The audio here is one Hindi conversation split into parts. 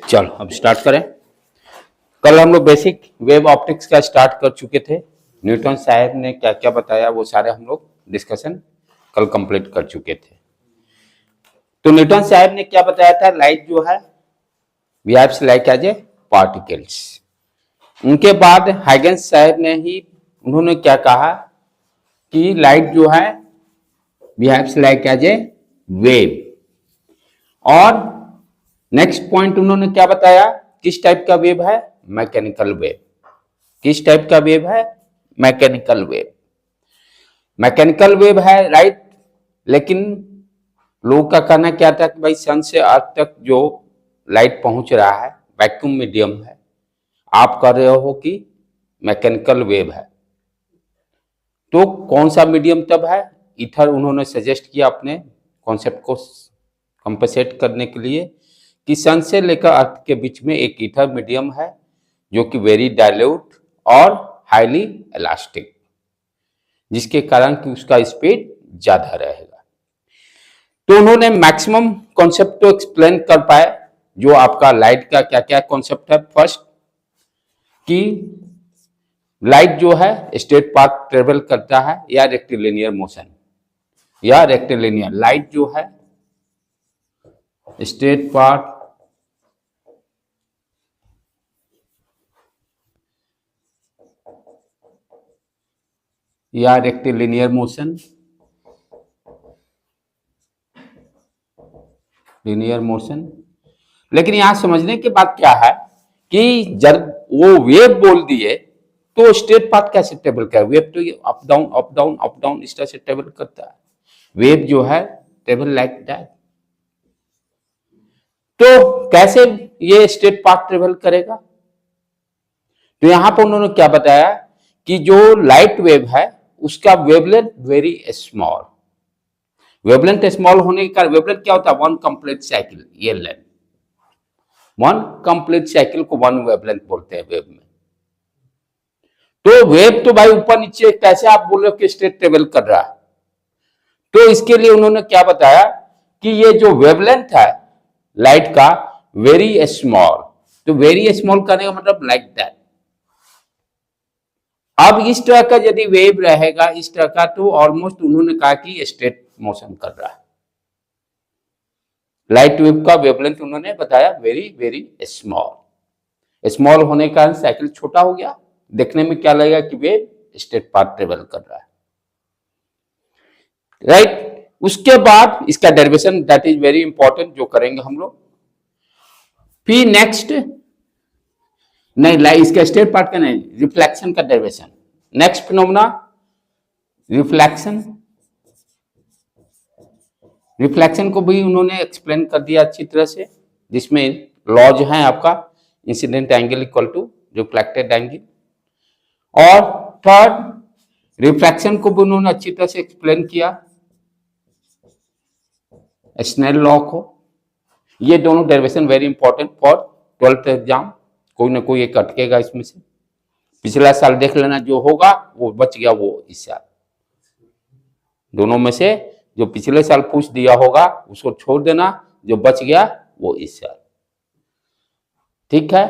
चलो अब स्टार्ट करें। कल हम लोग बेसिक वेव ऑप्टिक्स का स्टार्ट कर चुके थे। न्यूटन साहब ने क्या क्या बताया वो सारे हम लोग डिस्कशन कल कंप्लीट कर चुके थे। तो न्यूटन साहब ने क्या बताया था, लाइट जो है behaves like as a particles. उनके बाद हाइगेंस साहब ने ही उन्होंने क्या कहा कि लाइट जो है behaves like as a wave. और नेक्स्ट पॉइंट उन्होंने क्या बताया, किस टाइप का वेव है, मैकेनिकल वेव। किस टाइप का वेव है, मैकेनिकल वेव। मैकेनिकल वेव है राइट, लेकिन लोगों का कहना क्या था कि भाई सन से अर्थ तक जो लाइट पहुंच रहा है वैक्यूम मीडियम है, आप कह रहे हो कि मैकेनिकल वेव है। तो कौन सा मीडियम तब है, ईथर उन्होंने सजेस्ट किया अपने कॉन्सेप्ट को कंपनसेट करने के लिए कि सन से लेकर अर्थ के बीच में एक ईथर मीडियम है जो कि वेरी डाइल्यूट और हाईली इलास्टिक, जिसके कारण कि उसका स्पीड ज्यादा रहेगा। तो उन्होंने मैक्सिमम कॉन्सेप्ट तो एक्सप्लेन कर पाए। जो आपका लाइट का क्या क्या कॉन्सेप्ट है, फर्स्ट कि लाइट जो है स्ट्रेट पाथ ट्रेवल करता है या रेक्टिलिनियर मोशन, या रेक्टिलिनियर लाइट जो है स्ट्रेट पाथ या रेक्टिलिनियर मोशन, लिनियर मोशन। लेकिन यहां समझने की बात क्या है कि जब वो वेव बोल दिए तो स्ट्रेट पाथ कैसे ट्रेवल करे, वेव तो ये up down up down up down इस तरह से ट्रेवल करता है। वेव जो है ट्रेवल लाइक दैट। तो कैसे ये स्ट्रेट पाथ ट्रेवल करेगा, तो यहां पर उन्होंने क्या बताया कि जो लाइट वेव है उसका wavelength very small. Wavelength small होने के कारण वेवलेंथ क्या होता है, वन कंप्लीट साइकिल, ये लेंथ वन कंप्लीट साइकिल को वन वेवलेंथ बोलते हैं वेव में। तो वेव तो भाई ऊपर नीचे कैसे आप बोल रहे हो कि स्ट्रेट ट्रेवल कर रहा है। तो इसके लिए उन्होंने क्या बताया कि ये जो वेवलेंथ है लाइट का वेरी स्मॉल, तो वेरी स्मॉल करने का मतलब लाइक दैट। अब इस तरह का यदि वेव रहेगा इस तरह का, तो ऑलमोस्ट उन्होंने कहा कि स्ट्रेट मोशन कर रहा है। लाइट वेव का वेवलेंथ उन्होंने बताया वेरी वेरी स्मॉल। स्मॉल होने का साइकिल छोटा हो गया, देखने में क्या लगेगा कि वेव स्ट्रेट पाथ ट्रेवल कर रहा है राइट। उसके बाद इसका derivation that is very important जो करेंगे हम लोग। फिर नेक्स्ट नहीं, इसका स्ट्रेट पाथ का नहीं, रिफ्लेक्शन का derivation. Next phenomena reflection. Reflection को भी उन्होंने एक्सप्लेन कर दिया अच्छी तरह से, जिसमें लॉ जो है आपका incident angle equal to reflected angle. और थर्ड रिफ्लेक्शन को भी उन्होंने अच्छी तरह से एक्सप्लेन किया, स्नेल लॉ को। ये दोनों derivation very important for 12th exam, कोई ना कोई एक अटकेगा इसमें से। पिछला साल देख लेना, जो होगा वो बच गया वो इस साल। दोनों में से जो पिछले साल पूछ दिया होगा उसको छोड़ देना, जो बच गया वो इस साल। ठीक है।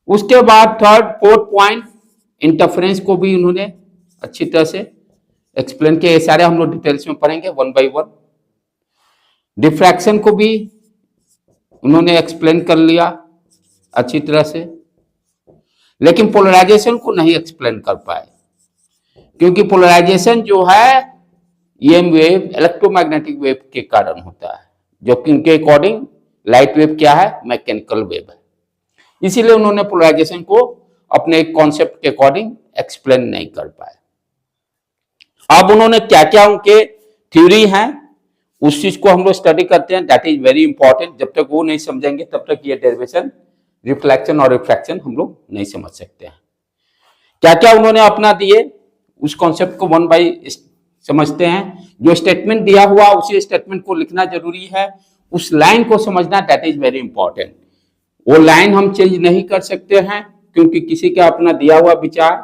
उसके बाद थर्ड फोर्थ पॉइंट इंटरफेरेंस को भी उन्होंने अच्छी तरह से एक्सप्लेन किया। ये सारे हम लोग डिटेल्स में पढ़ेंगे वन बाय वन। डिफ्रैक्शन को भी उन्होंने एक्सप्लेन कर लिया अच्छी तरह से, लेकिन पोलराइजेशन को नहीं एक्सप्लेन कर पाए, क्योंकि पोलराइजेशन जो है ईएम वेव इलेक्ट्रोमैग्नेटिक वेव के कारण होता है, जो कि उनके अकॉर्डिंग लाइट वेव क्या है, मैकेनिकल वेव है। इसीलिए उन्होंने पोलराइजेशन को अपने कॉन्सेप्ट के अकॉर्डिंग एक्सप्लेन नहीं कर पाए। अब उन्होंने क्या क्या उनके थ्योरी हैं उस चीज को हम लोग स्टडी करते हैं, दैट इज वेरी इंपॉर्टेंट। जब तक वो नहीं समझेंगे तब तक ये डेरिवेशन रिफ्लेक्शन और रिफ्रैक्शन हम लोग नहीं समझ सकते हैं। क्या क्या उन्होंने अपना दिए उस कॉन्सेप्ट को वन बाय समझते हैं। जो स्टेटमेंट दिया हुआ उसी स्टेटमेंट को लिखना जरूरी है, उस लाइन को समझना दैट इज वेरी इंपॉर्टेंट। वो लाइन हम चेंज नहीं कर सकते हैं, क्योंकि किसी का अपना दिया हुआ विचार,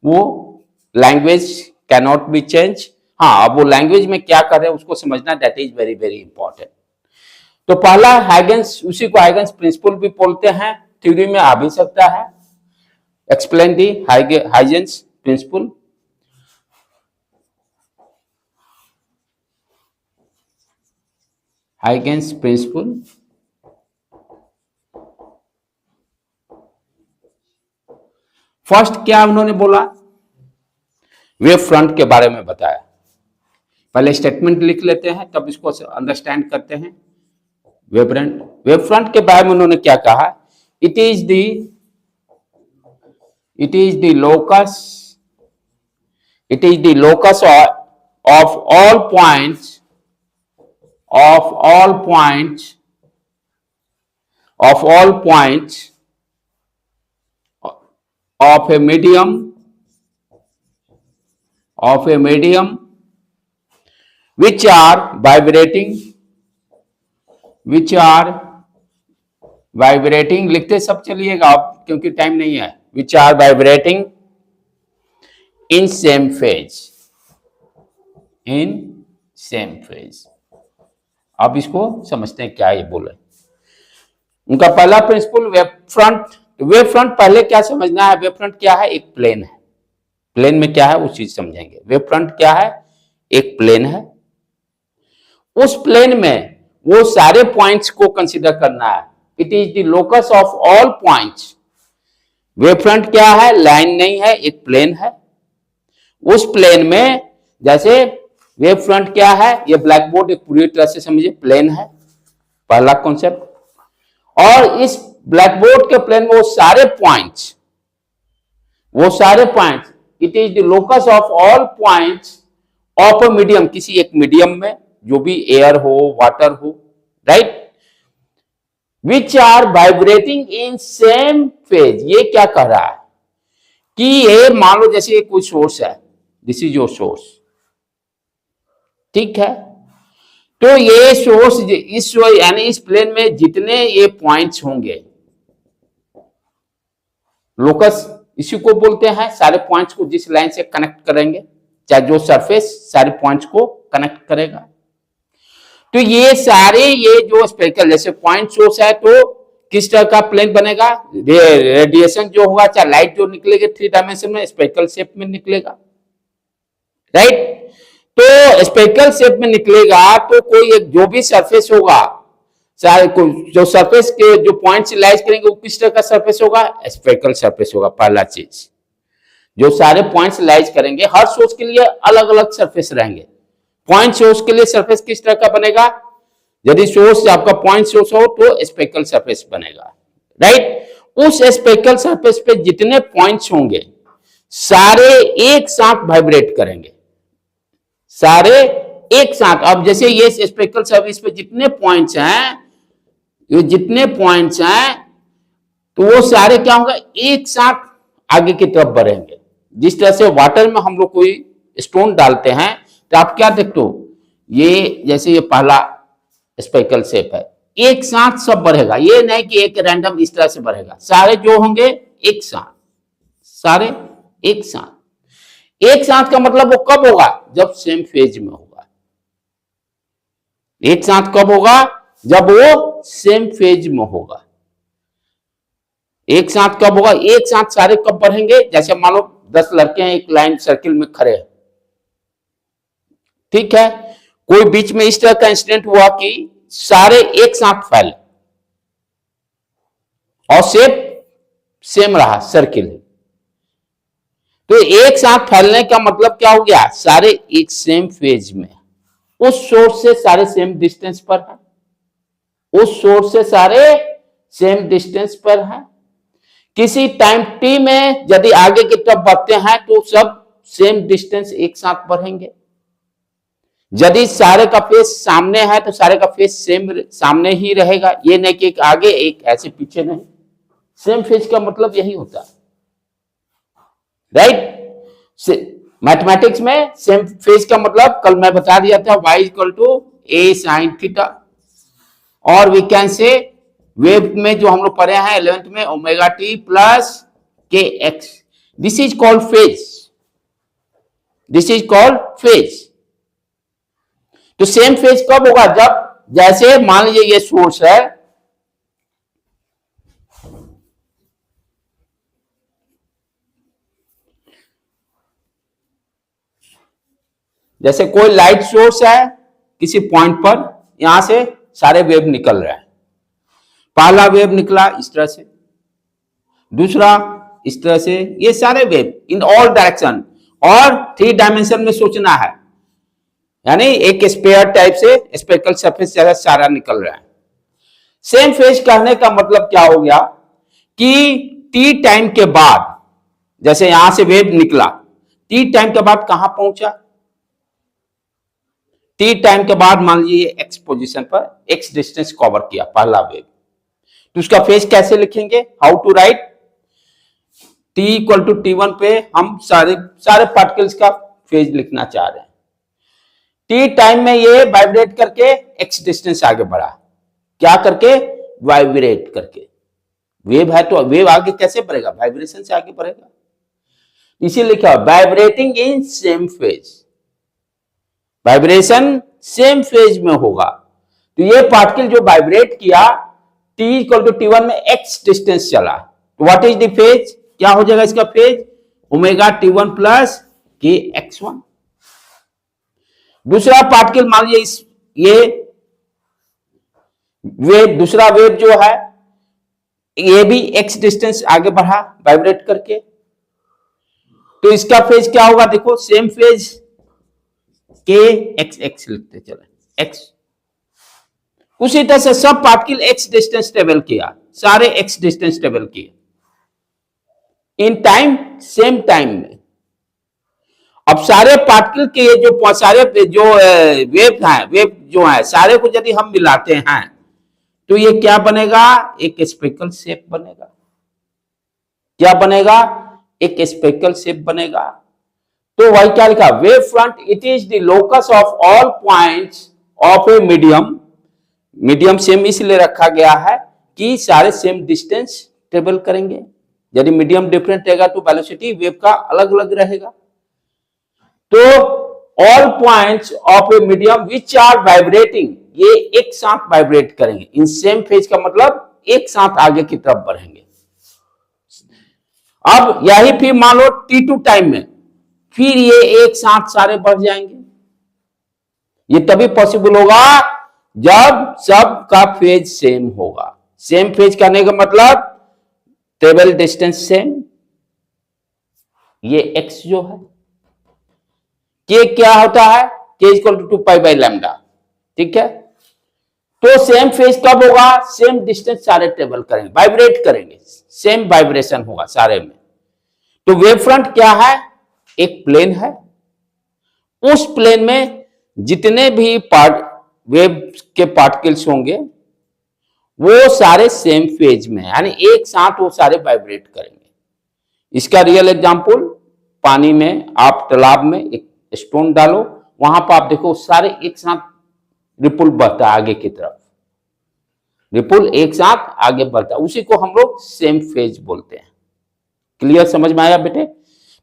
वो लैंग्वेज कैनॉट बी चेंज। हाँ, अब वो लैंग्वेज में क्या कर रहे हैं उसको समझना that is very very important. तो पहला हाइगेंस, उसी को हाइगेंस प्रिंसिपल भी बोलते हैं, थ्योरी में आ भी सकता है। Explain the Huygens principle. Huygens principle first क्या उन्होंने बोला, वेव फ्रंट के बारे में बताया। पहले स्टेटमेंट लिख लेते हैं तब इसको अंडरस्टैंड करते हैं। वेव फ्रंट के बारे में उन्होंने क्या कहा, it is the locus of all points of a medium which are vibrating, लिखते सब चलिएगा आप क्योंकि टाइम नहीं है, which are vibrating in same phase। अब इसको समझते हैं क्या ये बोले। उनका पहला प्रिंसिपल वेव फ्रंट पहले क्या समझना है, वेव फ्रंट क्या है, एक प्लेन है। प्लेन में क्या है उस चीज समझेंगे। वेव फ्रंट क्या है, एक प्लेन है। उस प्लेन में वो सारे पॉइंट्स को कंसीडर करना है। It is the locus of all points. Wave front क्या है, लाइन नहीं है, एक प्लेन है। उस प्लेन में जैसे वेव फ्रंट क्या है, ये ब्लैक बोर्ड एक पूरी तरह से समझिए प्लेन है, पहला कॉन्सेप्ट। और इस ब्लैक बोर्ड के प्लेन में वो सारे points, it is the locus of all points of a medium, किसी एक मीडियम में, जो भी एयर हो, वाटर हो, right, which are vibrating in same phase. ये क्या कह रहा है कि ये मान लो जैसे कोई सोर्स है, दिस इज योर सोर्स, ठीक है। तो ये सोर्स यानी इस प्लेन में जितने ये पॉइंट्स होंगे, लोकस इसी को बोलते हैं, सारे पॉइंट्स को जिस लाइन से कनेक्ट करेंगे, चाहे जो सरफेस सारे पॉइंट्स को कनेक्ट करेगा। तो ये सारे ये जो स्पेक्ट्रल जैसे पॉइंट सोर्स है तो किस तरह का प्लेन बनेगा, रेडिएशन जो होगा, चाहे लाइट जो निकलेगी 3 डायमेंशन में स्पेक्ट्रल शेप में निकलेगा, राइट। तो स्पेक्ट्रल शेप में निकलेगा तो कोई एक जो भी सरफेस होगा, जो सरफेस के जो पॉइंट्स लाइज करेंगे वो किस तरह का सरफेस होगा, स्पेक्ट्रल सरफेस होगा। पहला चीज, जो सारे पॉइंट्स लाइज करेंगे, हर सोर्स के लिए अलग अलग सरफेस रहेंगे। पॉइंट सोर्स के लिए सरफेस किस तरह का बनेगा, यदि सोर्स आपका पॉइंट सोर्स हो तो स्पेक्ट्रल सरफेस बनेगा, राइट। उस स्पेक्ट्रल सरफेस पे जितने पॉइंट्स होंगे सारे एक साथ वाइब्रेट करेंगे, सारे एक साथ। अब जैसे ये स्पेक्ट्रल सरफेस पे जितने पॉइंट्स हैं, ये जितने पॉइंट्स हैं तो वो सारे क्या होंगे, एक साथ आगे की तरफ बढ़ेंगे। जिस तरह से वाटर में हम लोग कोई स्टोन डालते हैं तो आप क्या देखते हो, ये जैसे ये पहला स्पेक्ट्रल शेप है, एक साथ सब बढ़ेगा, ये नहीं कि एक रैंडम इस तरह से बढ़ेगा, सारे जो होंगे एक साथ, सारे एक साथ। एक साथ का मतलब वो कब होगा, जब सेम फेज में होगा। एक साथ कब होगा, जब वो सेम फेज में होगा। एक साथ कब होगा, एक साथ सारे कब बढ़ेंगे, जैसे मान लो 10 लड़के हैं एक लाइन सर्किल में खड़े हैं, ठीक है। कोई बीच में इस तरह का इंसिडेंट हुआ कि सारे एक साथ फैले और शेप सेम रहा, सर्किल। तो एक साथ फैलने का मतलब क्या हो गया, सारे एक सेम फेज में, उस सोर्स से सारे सेम डिस्टेंस पर है, उस सोर्स से सारे सेम डिस्टेंस पर है। किसी टाइम टी में यदि आगे की तरफ बढ़ते हैं तो सब सेम डिस्टेंस एक साथ बढ़ेंगे। यदि सारे का फेस सामने है तो सारे का फेस सेम सामने ही रहेगा, ये नहीं कि एक आगे एक ऐसे पीछे नहीं। सेम फेज का मतलब यही होता है, राइट। मैथमेटिक्स में सेम फेज का मतलब कल मैं बता दिया था, y equal to a sin theta. और वी कैन से वेव में जो हम लोग पढ़े हैं 11th में, omega t plus k x, this is called phase, this is called phase. तो सेम फेज कब होगा, जब जैसे मान लीजिए ये सोर्स है, जैसे कोई लाइट सोर्स है किसी पॉइंट पर, यहां से सारे वेव निकल रहे हैं। पहला वेव निकला इस तरह से, दूसरा इस तरह से, ये सारे वेव इन ऑल डायरेक्शन, और 3 डायमेंशन में सोचना है, यानी एक स्पेयर टाइप से स्पेरिकल सरफेस जैसा सारा निकल रहा है। सेम फेज कहने का मतलब क्या हो गया कि टी टाइम के बाद, जैसे यहां से वेव निकला, टी टाइम के बाद कहां पहुंचा, टी टाइम के बाद मान लीजिए एक्स पोजीशन पर एक्स डिस्टेंस कवर किया पहला वेव, तो उसका फेज कैसे लिखेंगे, how to write, t equal to T1 पे हम सारे पार्टिकल्स का फेज लिखना चाह रहे हैं। टी टाइम में ये वाइब्रेट करके एक्स डिस्टेंस आगे बढ़ा, क्या करके, वाइब्रेट करके। वेव है तो वेव आगे कैसे बढ़ेगा, वाइब्रेशन से आगे बढ़ेगा, इसीलिए लिखा vibrating in same phase, vibration same phase में होगा। तो ये पार्टिकल जो वाइब्रेट किया T इक्वल टू T1 में x डिस्टेंस चला, तो व्हाट इज द फेज, क्या हो जाएगा इसका फेज, ओमेगा T1 प्लस के x1। दूसरा पार्टिकल मान लीजिए ये वेव, दूसरा वेव जो है ये भी x डिस्टेंस आगे बढ़ा वाइब्रेट करके, तो इसका फेज क्या होगा, देखो सेम फेज के एक्स एक्स लिखते चले x। उसी तरह से सब पार्टिकल x डिस्टेंस ट्रेवल किया, सारे x डिस्टेंस ट्रेवल किए इन टाइम, सेम टाइम में। अब सारे पार्टिकल के ये जो सारे जो वेव हैं, वेव जो है सारे को यदि हम मिलाते हैं तो ये क्या बनेगा, एक स्पेरिकल शेप बनेगा। क्या बनेगा, एक स्पेरिकल शेप बनेगा। तो वही क्या लिखा, wave front it is the locus of all points of a medium, medium same इसलिए रखा गया है कि सारे सेम डिस्टेंस ट्रेवल करेंगे। यदि मीडियम डिफरेंट रहेगा तो वेलोसिटी वेव का अलग अलग रहेगा। तो all points of a medium which are vibrating, ये एक साथ वाइब्रेट करेंगे इन सेम फेज, का मतलब एक साथ आगे की तरफ बढ़ेंगे। अब यही फिर मान लो T2 टाइम में फिर ये एक साथ सारे बढ़ जाएंगे। ये तभी पॉसिबल होगा जब सब का फेज सेम होगा। सेम फेज करने का मतलब ट्रेवल डिस्टेंस सेम, ये x जो है, k क्या होता है, k equal to 2 pi lambda, ठीक है। तो सेम फेज कब होगा, सेम डिस्टेंस सारे ट्रेवल करेंगे, वाइब्रेट करेंगे, सेम वाइब्रेशन होगा सारे में। तो वेव फ्रंट क्या है, एक प्लेन है, उस प्लेन में जितने भी वेव के पार्टिकल्स होंगे वो सारे सेम फेज में, यानी एक साथ वो सारे वाइब्रेट करेंगे। इसका रियल एग्जांपल, पानी में आप तालाब में एक स्टोन डालो, वहां पर आप देखो सारे एक साथ रिपुल बढ़ता है आगे की तरफ, रिपुल एक साथ आगे बढ़ता है, उसी को हम लोग सेम फेज बोलते हैं। क्लियर, समझ में आया बेटे।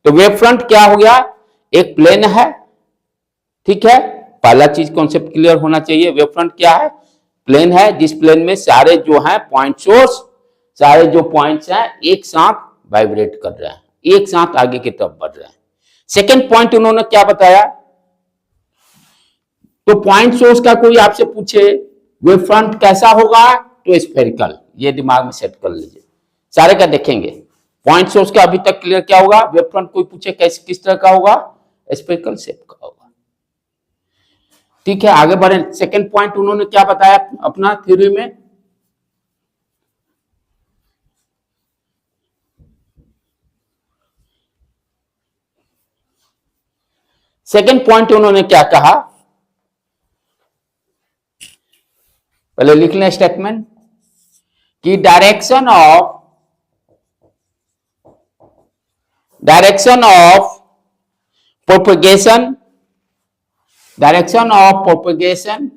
तो वेव फ्रंट क्या हो गया, एक प्लेन है, ठीक है, पहला चीज कॉन्सेप्ट क्लियर होना चाहिए। वेव फ्रंट क्या है, प्लेन है, जिस प्लेन में सारे जो है पॉइंट सोर्स, सारे जो पॉइंट्स हैं एक साथ वाइब्रेट कर रहे हैं, एक साथ आगे की तरफ बढ़ रहे हैं। सेकेंड पॉइंट उन्होंने क्या बताया, तो पॉइंट सोर्स का कोई आपसे पूछे वेव फ्रंट कैसा होगा, तो स्फेरिकल, ये दिमाग में सेट कर लीजिए, सारे का देखेंगे। पॉइंट सोर्स का अभी तक क्लियर क्या होगा, वेव फ्रंट कोई पूछे कैसे किस तरह का होगा, स्फेरिकल शेप का होगा, ठीक है। आगे बढ़े, सेकेंड पॉइंट उन्होंने क्या बताया अपना थ्योरी में, सेकेंड पॉइंट उन्होंने क्या कहा, पहले लिख लें स्टेटमेंट कि direction of propagation, direction of propagation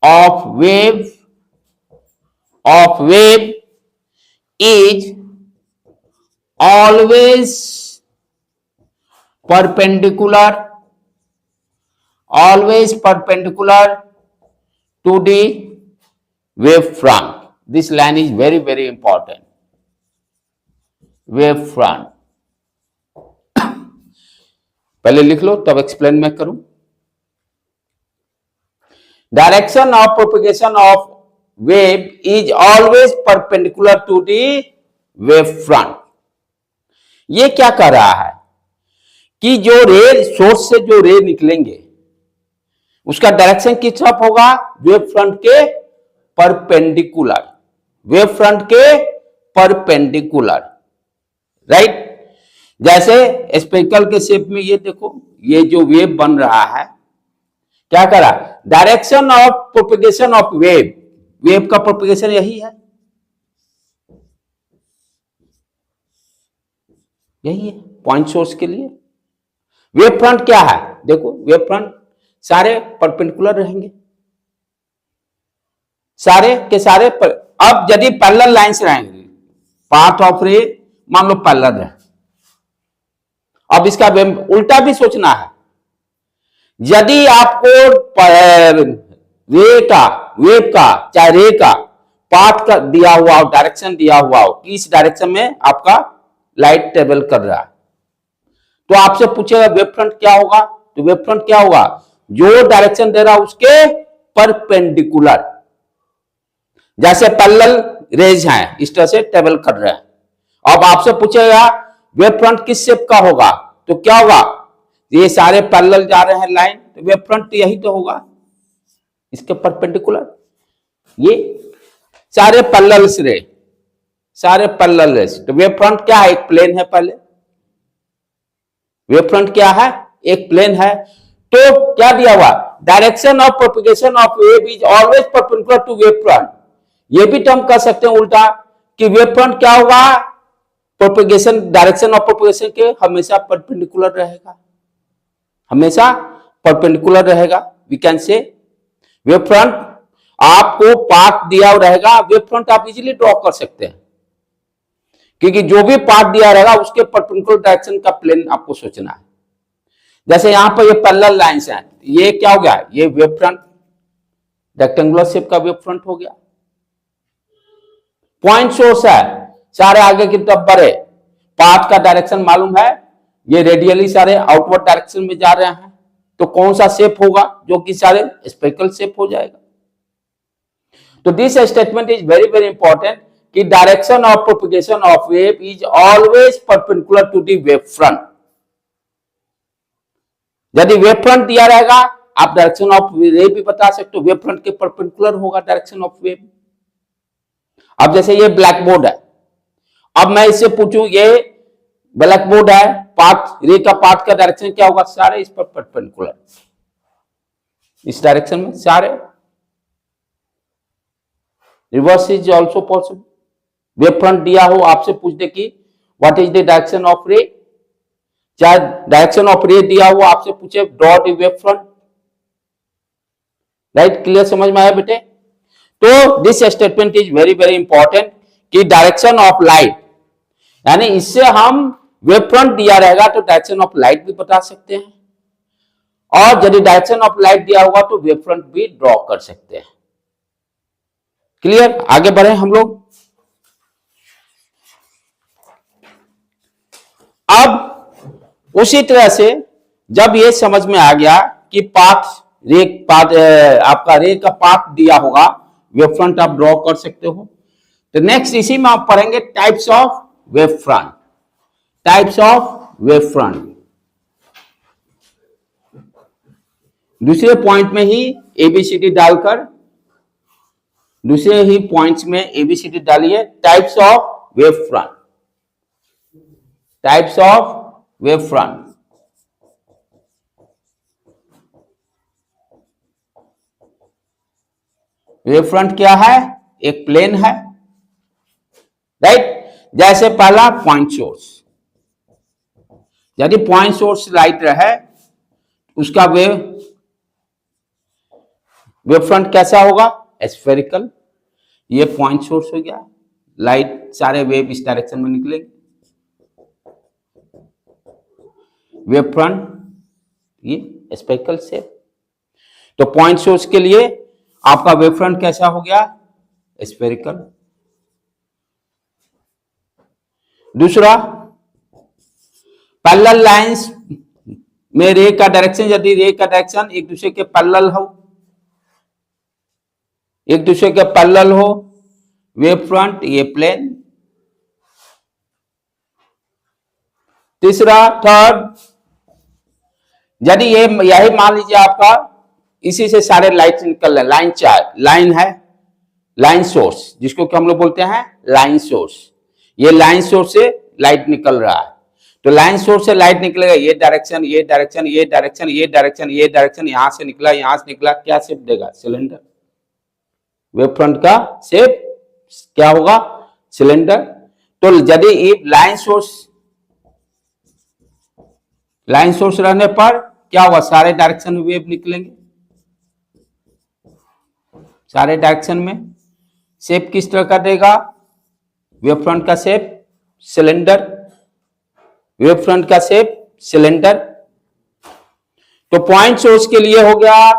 of wave is always perpendicular always perpendicular to the wave front. This line is very very important. Wave front. पहले लिख लो तब एक्सप्लेन मैं करूं. Direction of propagation of wave is always perpendicular to the wave front. ये क्या कह रहा है कि जो रे सोर्स से जो रे निकलेंगे उसका डायरेक्शन किस तरफ होगा? वेव फ्रंट के परपेंडिकुलर. वेव फ्रंट के परपेंडिकुलर. राइट. जैसे स्पेरिकल के शेप में ये देखो, ये जो वेव बन रहा है क्या करा? Direction of propagation of wave. Wave का प्रोपेगेशन यही है, यही है पॉइंट सोर्स के लिए. वेव फ्रंट क्या है? देखो वेव फ्रंट सारे परपेंडिकुलर रहेंगे, सारे के सारे अब यदि पैरेलल लाइंस रहेंगे, पाथ ऑफ रे मान लो पैरेलल है. अब इसका उल्टा भी सोचना है. यदि आपको रे का, वेव का, चाहे रे का पाथ का दिया हुआ हो, डायरेक्शन दिया हुआ हो कि इस डायरेक्शन में आपका लाइट ट्रेवल कर रहा है, तो आपसे पूछेगा वेव फ्रंट क्या होगा? तो वेव फ्रंट क्या होगा? जो डायरेक्शन दे रहा है उसके परपेंडिकुलर. जैसे पैरेलल रेज हैं, इस तरह से ट्रेवल कर रहे हैं. अब आपसे पूछेगा वेव फ्रंट किस शेप का होगा? तो क्या होगा? ये सारे पैरेलल जा रहे हैं लाइन, तो वेव फ्रंट यही तो होगा, इसके परपेंडिकुलर. ये सारे पैरेलल रे, सारे पैरेलल रेज. तो वेव फ्रंट क्या है? एक प्लेन है. पहले वेव फ्रंट क्या है? एक प्लेन है. तो क्या दिया हुआ? Direction of propagation of wave is always perpendicular to wave front. ये भी तो हम कह सकते हैं उल्टा कि वेव फ्रंट क्या होगा? प्रोपेगेशन, डायरेक्शन ऑफ प्रोपेगेशन के हमेशा परपेंडिकुलर रहेगा, हमेशा परपेंडिकुलर रहेगा. We can say wave front आपको पाथ दिया रहेगा, वेव फ्रंट आप इजीली ड्रॉ कर सकते हैं, क्योंकि जो भी पाथ दिया रहेगा उसके परपेंडिकुलर डायरेक्शन का प्लेन आपको सोचना है. जैसे यहां पर ये पैरेलल लाइंस हैं, ये क्या हो गया? ये वेव फ्रंट, रेक्टेंगुलर शेप का वेव फ्रंट हो गया. पॉइंट सोर्स है, सारे आगे की तरफ बढ़े, पाथ का डायरेक्शन मालूम है, ये रेडियली सारे आउटवर्ड डायरेक्शन में जा रहे हैं, तो कौन सा शेप होगा? जो कि सारे स्पेरिकल शेप हो जाएगा. तो this statement is very very important कि direction of propagation of wave is always perpendicular to the wave front. यदि वेव फ्रंट दिया रहेगा, आप डायरेक्शन ऑफ रे भी बता सकते हो, वेव फ्रंट के परपेंडिकुलर होगा डायरेक्शन ऑफ वेव. अब जैसे ये ब्लैक बोर्ड है, अब मैं इससे पूछूं ये ब्लैक बोर्ड है, पाथ रे का पाथ का डायरेक्शन क्या होगा? सारे इस पर परपेंडिकुलर, इस डायरेक्शन में सारे. Reverse is also possible. Wave front दिया हो, आपसे पूछ दे कि what is the direction of रे, चाहे डायरेक्शन ऑफ रे दिया हो, आपसे पूछे draw the wave front. Right. Clear? समझ में आया बेटे? तो this statement is very very important कि डायरेक्शन ऑफ लाइट, यानी इससे हम वेव फ्रंट दिया रहेगा तो डायरेक्शन ऑफ लाइट भी बता सकते हैं, और यदि डायरेक्शन ऑफ लाइट दिया होगा तो वेव फ्रंट भी ड्रॉ कर सकते हैं. क्लियर? आगे बढ़े हम लोग. अब उसी तरह से जब ये समझ में आ गया कि पाथ रे, पाथ आपका रे का पाथ दिया होगा, वेव फ्रंट आप ड्रॉ कर सकते हो, तो नेक्स्ट इसी में आप पढ़ेंगे types of wave front. Types of wave front. दूसरे पॉइंट में ही एबीसीडी डालकर, दूसरे ही पॉइंट्स में एबीसीडी डालिए. Types of wave front. Types of wave front. Wave front क्या है? एक प्लेन है. राइट. जैसे पहला पॉइंट सोर्स, यदि पॉइंट सोर्स लाइट रहे, उसका वेव फ्रंट कैसा होगा? स्फेरिकल. ये पॉइंट सोर्स हो गया, लाइट सारे वेव इस डायरेक्शन में निकलेंगे. वेव फ्रंट ये स्फेरिकल शेप. तो पॉइंट सोर्स के लिए आपका वेव फ्रंट कैसा हो गया, स्फेरिकल। दूसरा, पैरेलल लाइंस में रे का डायरेक्शन, यदि रे का डायरेक्शन एक दूसरे के पैरेलल हो, एक दूसरे के पैरेलल हो, वेव फ्रंट ये प्लेन। तीसरा, थर्ड, यदि ये यही मान लीजिए आपका इसी से सारे लाइट निकल रहे, लाइन चार लाइन है, लाइन सोर्स जिसको कि हम लोग बोलते हैं लाइन सोर्स, ये लाइन सोर्स से लाइट निकल रहा है। तो लाइन सोर्स से लाइट निकलेगा, ये डायरेक्शन, ये डायरेक्शन, ये डायरेक्शन, ये डायरेक्शन, ये डायरेक्शन, यहां से निकला, यहां से निकला, क्या शेप देगा, सिलेंडर। वेव फ्रंट का शेप क्या होगा, सिलेंडर। तो यदि लाइन सोर्स रहने पर क्या होगा, सारे डायरेक्शन में वेव निकलेंगे, सारे डायरेक्शन में। शेप किस तरह का देगा, वेव फ्रंट का शेप सिलेंडर, वेव फ्रंट का शेप सिलेंडर। तो पॉइंट सोर्स के लिए हो गया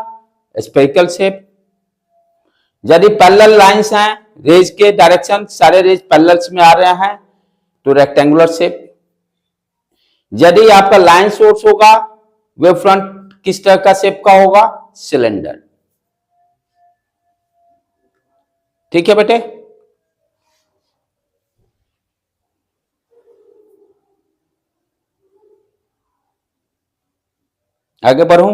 स्फेरिकल शेप। यदि पैरेलल लाइंस हैं, रेज के डायरेक्शन सारे रेज पैरेलल्स में आ रहे हैं तो रेक्टेंगुलर शेप। यदि आपका लाइन सोर्स होगा, वेव फ्रंट किस तरह का शेप का होगा, सिलेंडर। ठीक है बेटे। आगे बढ़ूं।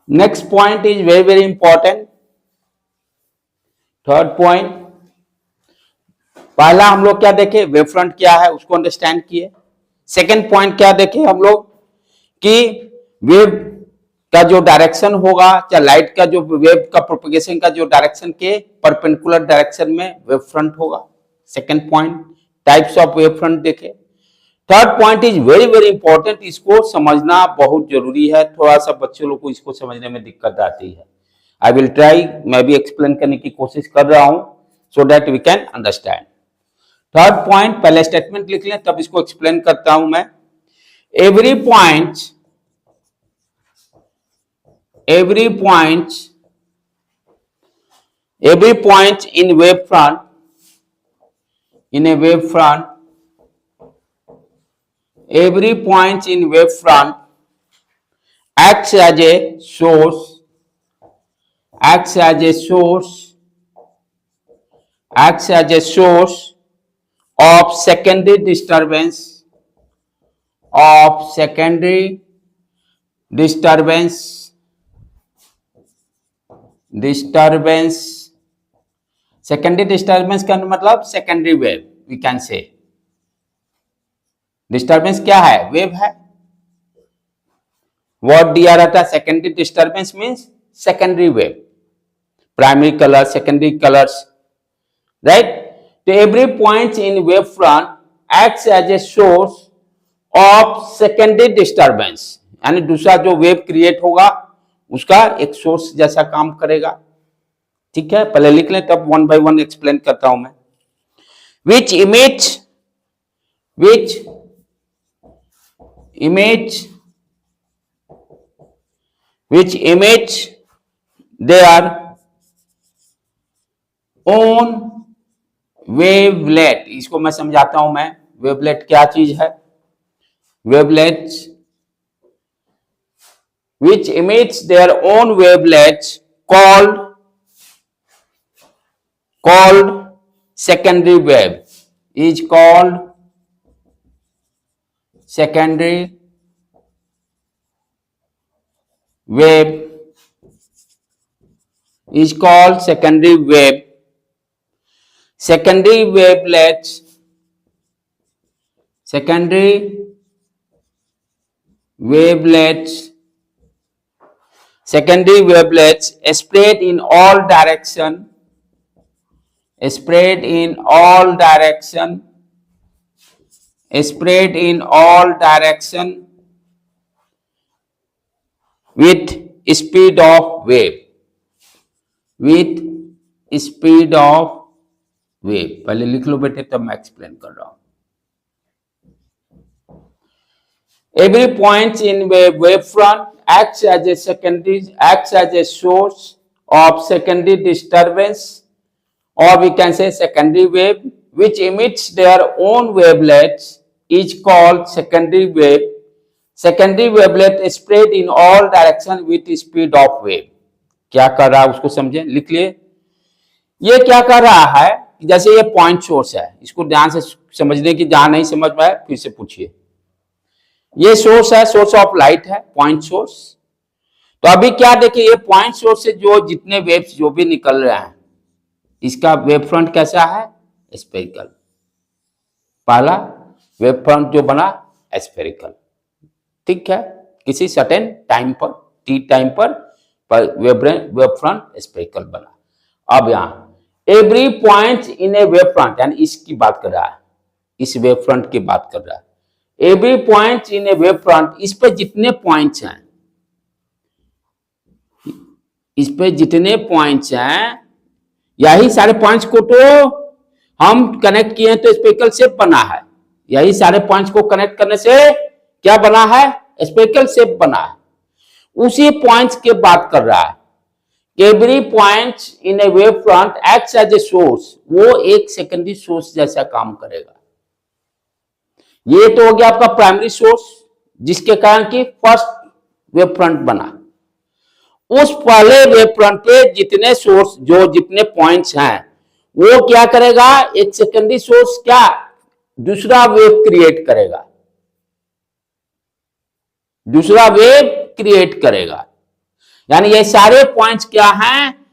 Next point is very very important, third point. पहला हम लोग क्या देखे, वेव फ्रंट क्या है उसको अंडरस्टैंड किए। सेकेंड पॉइंट क्या देखे हम लोग कि वेव का जो डायरेक्शन होगा, या लाइट का जो वेव का प्रोपगेशन का जो डायरेक्शन के परपेंडिकुलर डायरेक्शन में वेव फ्रंट होगा। Second point, types of wave front देखे। Third point is very very important, इसको समझना बहुत जरूरी है। थोड़ा सा बच्चों लोग को इसको समझने में दिक्कत आती है। आई विल ट्राई, मैं भी एक्सप्लेन करने की कोशिश कर रहा हूं so that we can understand. Third point, पहले स्टेटमेंट लिख लें तब इसको एक्सप्लेन करता हूं मैं। Every point in wavefront, in a wavefront, every point in wavefront acts as a source, acts as a source, acts as a source of secondary disturbance, of secondary disturbance, secondary disturbance का मतलब secondary wave, we can say। Disturbance क्या है, वेव है। वर्ड दिया रहता है secondary disturbance means secondary wave, primary colour, secondary colours, right. तो every point in wave front acts as a source of secondary disturbance, यानी दूसरा जो वेव क्रिएट होगा उसका एक सोर्स जैसा काम करेगा। ठीक है, पहले लिख लें तब वन बाय वन एक्सप्लेन करता हूं मैं। which emit their own wavelet। इसको मैं समझाता हूं मैं, वेवलेट क्या चीज है। wavelets which emits their own wavelets called secondary wave, is called secondary wave, is called secondary wave। secondary wavelets spread in all direction, spread in all direction with speed of wave, with speed of wave। पहले लिख लो बेटे, तब मैं एक्सप्लेन कर रहा हूं। Every point in wavefront acts as a source of secondary disturbance, or we can say secondary wave, which emits their own wavelets, is called secondary wave। Secondary wavelet spread in all direction with speed of wave। क्या कर रहा है उसको समझे, लिख लिए। ये क्या कर रहा है, जैसे ये पॉइंट सोर्स है, इसको ध्यान से समझने की, जहां नहीं समझ पाए फिर से पूछिए। ये सोर्स है, सोर्स ऑफ लाइट है, पॉइंट सोर्स। तो अभी क्या देखिए, ये पॉइंट सोर्स से जो जितने वेव्स जो भी निकल रहे हैं, इसका वेव फ्रंट कैसा है, स्फेरिकल। पहला वेव फ्रंट जो बना स्फेरिकल, ठीक है, किसी सर्टेन टाइम पर, टी टाइम पर वेव फ्रंट स्फेरिकल बना। अब यहां every point in a wave front, यानी इसकी बात कर रहा है, इस वेव फ्रंट की बात कर रहा है। Every point in a wave front, इस पे जितने पॉइंट्स हैं, इस पे जितने पॉइंट्स हैं, यही सारे पॉइंट्स को तो हम कनेक्ट किए हैं तो स्पेरिकल शेप बना है। यही सारे पॉइंट्स को कनेक्ट करने से क्या बना है, स्पेरिकल शेप बना है। उसी पॉइंट्स की बात कर रहा है। Every point in a wave front acts as a source, वो एक सेकेंडरी सोर्स जैसा काम करेगा। ये तो हो गया आपका प्राइमरी सोर्स, जिसके कारण कि फर्स्ट वेव फ्रंट बना। उस पहले वेव फ्रंट पे जितने सोर्स, जो जितने पॉइंट्स हैं, वो क्या करेगा, एक सेकेंडरी सोर्स क्या दूसरा वेव क्रिएट करेगा, दूसरा वेव क्रिएट करेगा। यानी ये सारे पॉइंट्स क्या हैं,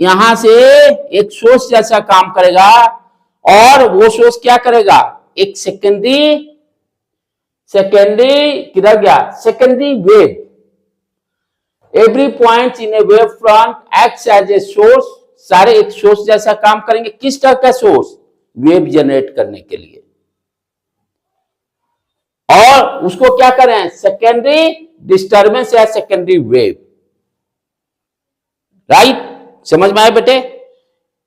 यहां से एक सोर्स जैसा काम करेगा, और वो सोर्स क्या करेगा, एक सेकेंडरी किधर गया, secondary wave. Every point in a wave front acts as a source, सारे एक सोर्स जैसा काम करेंगे। किस तरह का सोर्स, वेव जनरेट करने के लिए। और उसको क्या करें, सेकेंडरी डिस्टर्बेंस या सेकेंडरी वेव। राइट, समझ में आया बेटे।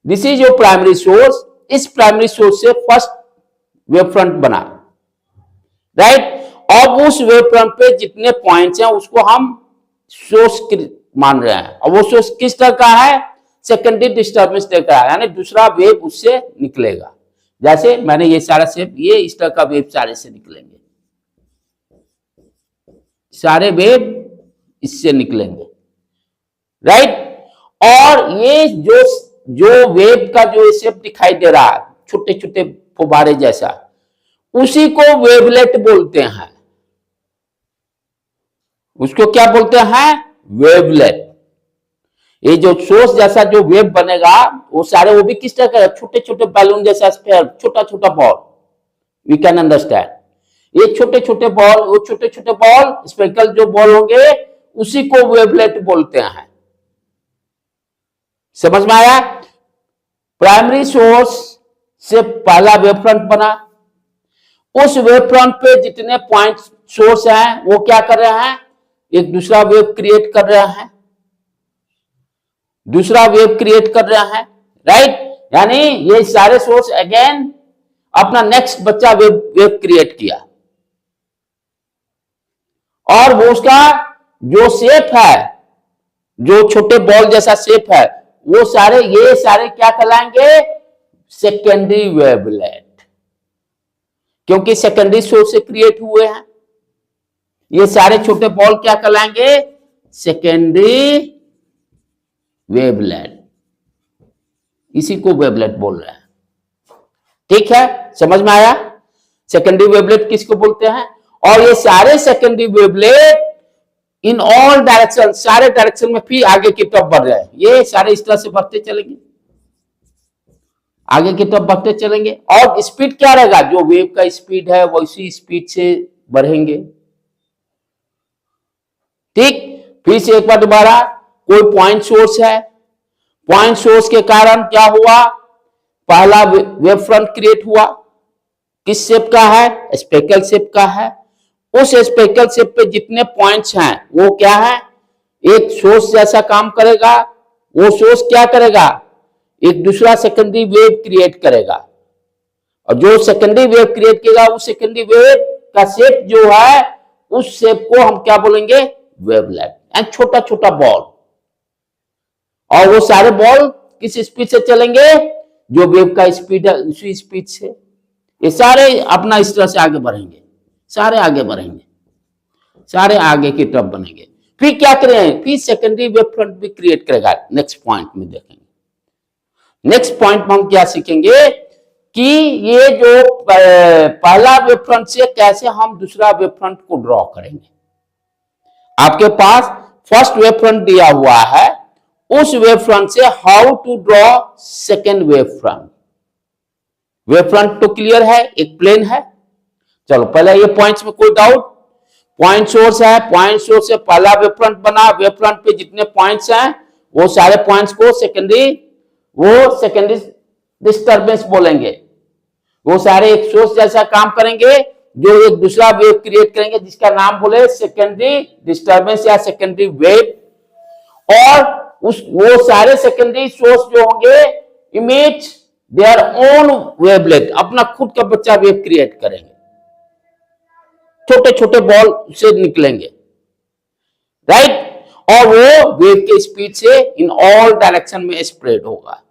This is your primary source. इस प्राइमरी सोर्स से फर्स्ट वेव फ्रंट बना, राइट। अब उस वेव फ्रंट पे जितने पॉइंट्स हैं उसको हम सोर्स मान रहे हैं, और वो सोर्स किस तरह का है, सेकेंडरी डिस्टर्बेंस देख रहा है, यानी दूसरा वेव उससे निकलेगा। जैसे मैंने ये सारा शेप, ये इस तरह का वेव सारे से निकलेंगे, सारे वेव इससे निकलेंगे, राइट। और ये जो वेव का जो शेप दिखाई दे रहा है, छोटे छोटे फुब्बारे जैसा, उसी को वेवलेट बोलते हैं। उसको क्या बोलते हैं, वेवलेट। ये जो सोर्स जैसा जो वेव बनेगा, वो सारे, वो भी किस तरह का, छोटे छोटे बैलून जैसा स्फीयर, छोटा छोटा बॉल, वी कैन अंडरस्टैंड। ये छोटे छोटे बॉल, वो छोटे छोटे बॉल, स्पेरिकल जो बॉल होंगे, उसी को वेवलेट बोलते हैं। समझ में आया। प्राइमरी सोर्स से पहला वेव फ्रंट बना, उस वेव फ्रंट पे जितने पॉइंट सोर्स हैं, वो क्या कर रहे हैं, एक दूसरा वेव क्रिएट कर रहे हैं, दूसरा वेव क्रिएट कर रहे हैं, राइट। यानी ये सारे सोर्स अगेन अपना नेक्स्ट बच्चा वेव क्रिएट किया, और वो उसका जो शेप है, जो छोटे बॉल जैसा शेप है, वो सारे, ये सारे क्या कहलाएंगे, सेकेंडरी वेवलेट, क्योंकि सेकेंडरी सोर्स से क्रिएट हुए हैं। ये सारे छोटे बॉल क्या कहलाएंगे, सेकेंडरी वेवलेट। इसी को वेवलेट बोल रहे हैं, ठीक है, समझ में आया। सेकेंडरी वेवलेट किसको बोलते हैं। और ये सारे secondary wavelet in all direction, सारे डायरेक्शन में फिर आगे की तरफ बढ़ रहे हैं। ये सारे इस तरह से बढ़ते चलेंगे, आगे की तरफ बढ़ते चलेंगे, और स्पीड क्या रहेगा, जो वेव का स्पीड है वैसी स्पीड से बढ़ेंगे, ठीक। फिर से एक बार दोबारा, कोई पॉइंट सोर्स है, पॉइंट सोर्स के कारण क्या हुआ, पहला वेव फ्रंट क्रिएट हुआ, किस शेप का है? स्पेकल शेप का है। उस स्पेकल शेप पे जितने पॉइंट्स हैं वो क्या है? एक सोर्स जैसा काम करेगा। वो सोर्स क्या करेगा? एक दूसरा सेकेंडरी वेव क्रिएट करेगा, और जो सेकेंडरी वेव क्रिएट करेगा उस सेकेंडरी वेव का शेप जो है उस शेप को हम क्या बोलेंगे? वेवलेट। एंड छोटा छोटा बॉल, और वो सारे बॉल किस स्पीड से चलेंगे? जो वेव का स्पीड है उसी स्पीड से ये सारे अपना इस तरह से आगे बढ़ेंगे, सारे आगे बढ़ेंगे, सारे आगे की तरफ बनेंगे। फिर क्या करें? फिर सेकेंडरी वेव फ्रंट भी क्रिएट करेगा। नेक्स्ट पॉइंट में देखेंगे। नेक्स्ट पॉइंट में हम क्या सीखेंगे कि ये जो पहला वेव फ्रंट से कैसे हम दूसरा वेव फ्रंट को ड्रॉ करेंगे। आपके पास फर्स्ट वेव फ्रंट दिया हुआ है, उस वेव फ्रंट से how to draw second wave front. Wave front तो क्लियर है, एक प्लेन है। चलो पहले ये पॉइंट्स में कोई डाउट? पॉइंट सोर्स है, पॉइंट सोर्स से पहला वेव फ्रंट बना। वेव फ्रंट पे जितने पॉइंट्स हैं वो सारे पॉइंट्स को सेकेंडरी डिस्टर्बेंस बोलेंगे। वो सारे एक सोर्स जैसा काम करेंगे जो एक दूसरा वेव क्रिएट करेंगे, जिसका नाम बोले सेकेंडरी डिस्टर्बेंस या सेकेंडरी वेव। और वो सारे सेकेंडरी सोर्स जो होंगे इमेज देयर ओन वेवलेट, अपना खुद का बच्चा वेव क्रिएट करेंगे। छोटे छोटे बॉल से निकलेंगे, राइट? और वो वेव के स्पीड से इन ऑल डायरेक्शन में स्प्रेड होगा।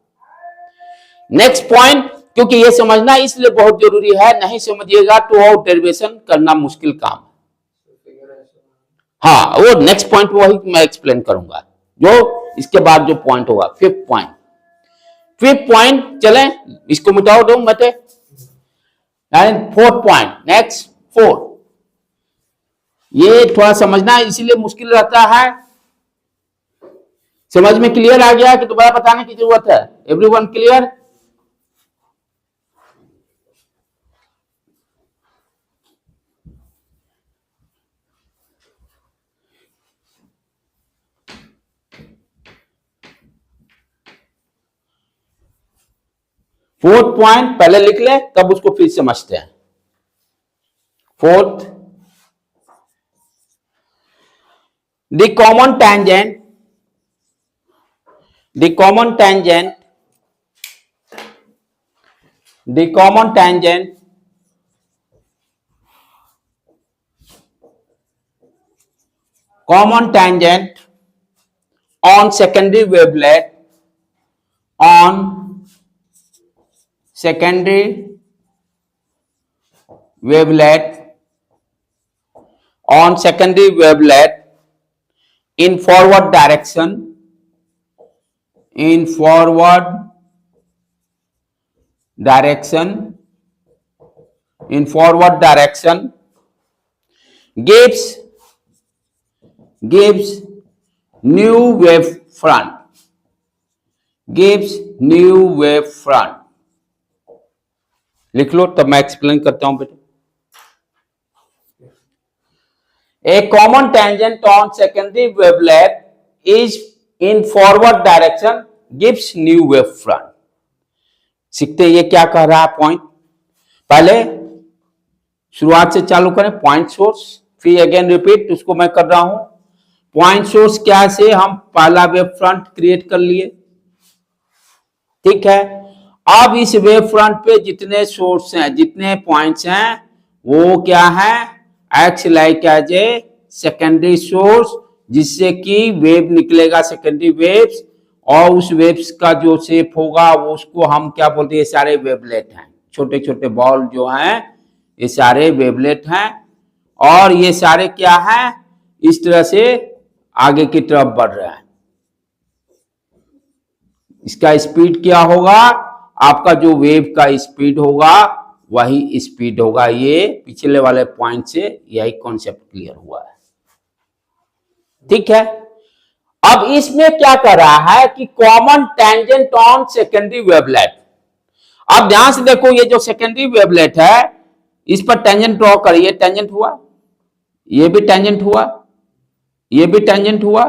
नेक्स्ट पॉइंट, क्योंकि ये समझना इसलिए बहुत जरूरी है, नहीं समझिएगा तो डेरिवेशन करना मुश्किल काम है। हाँ, वो नेक्स्ट पॉइंट वही मैं एक्सप्लेन करूंगा, जो इसके बाद जो पॉइंट होगा। फिफ्थ पॉइंट चलें, इसको मिटाओ दो मते। फोर्थ पॉइंट, नेक्स्ट फोर्थ, ये थोड़ा समझना इसीलिए मुश्किल रहता है। समझ में क्लियर आ गया कि दोबारा बताने की जरूरत है? Everyone clear? फोर्थ पॉइंट पहले लिख ले, तब उसको फिर समझते हैं। Fourth, the common tangent on secondary wavelet in forward direction gives new wave front. लिख लो, तब मैं एक्सप्लेन करता हूं बेटे। A common tangent on secondary wavelet is in forward direction gives new wave front. सीखते ये क्या कह रहा है पॉइंट? पहले शुरुआत से चालू करें, पॉइंट सोर्स, फिर अगेन रिपीट, उसको मैं कर रहा हूं। पॉइंट सोर्स क्या से हम पहला वेव फ्रंट क्रिएट कर लिए, ठीक है। अब इस वेव फ्रंट पे जितने सोर्स हैं, जितने पॉइंट्स हैं, वो क्या है? Act like as a secondary source, जिससे कि वेव निकलेगा, सेकेंडरी वेव्स, और उस वेव्स का जो शेप होगा वो उसको हम क्या बोलते हैं? ये सारे वेवलेट हैं, छोटे छोटे बॉल जो हैं ये सारे वेवलेट हैं, और ये सारे क्या है? इस तरह से आगे की तरफ बढ़ रहे हैं। इसका स्पीड क्या होगा? आपका जो वेव का स्पीड होगा वही स्पीड होगा। ये पिछले वाले पॉइंट से यही कॉन्सेप्ट क्लियर हुआ है, ठीक है। अब इसमें क्या कर रहा है कि common tangent on secondary wavelet. अब ध्यान से देखो, ये जो सेकेंडरी वेवलेट है इस पर टेंजेंट ड्रॉ करिए। टेंजेंट हुआ, ये भी टेंजेंट हुआ, ये भी टेंजेंट हुआ,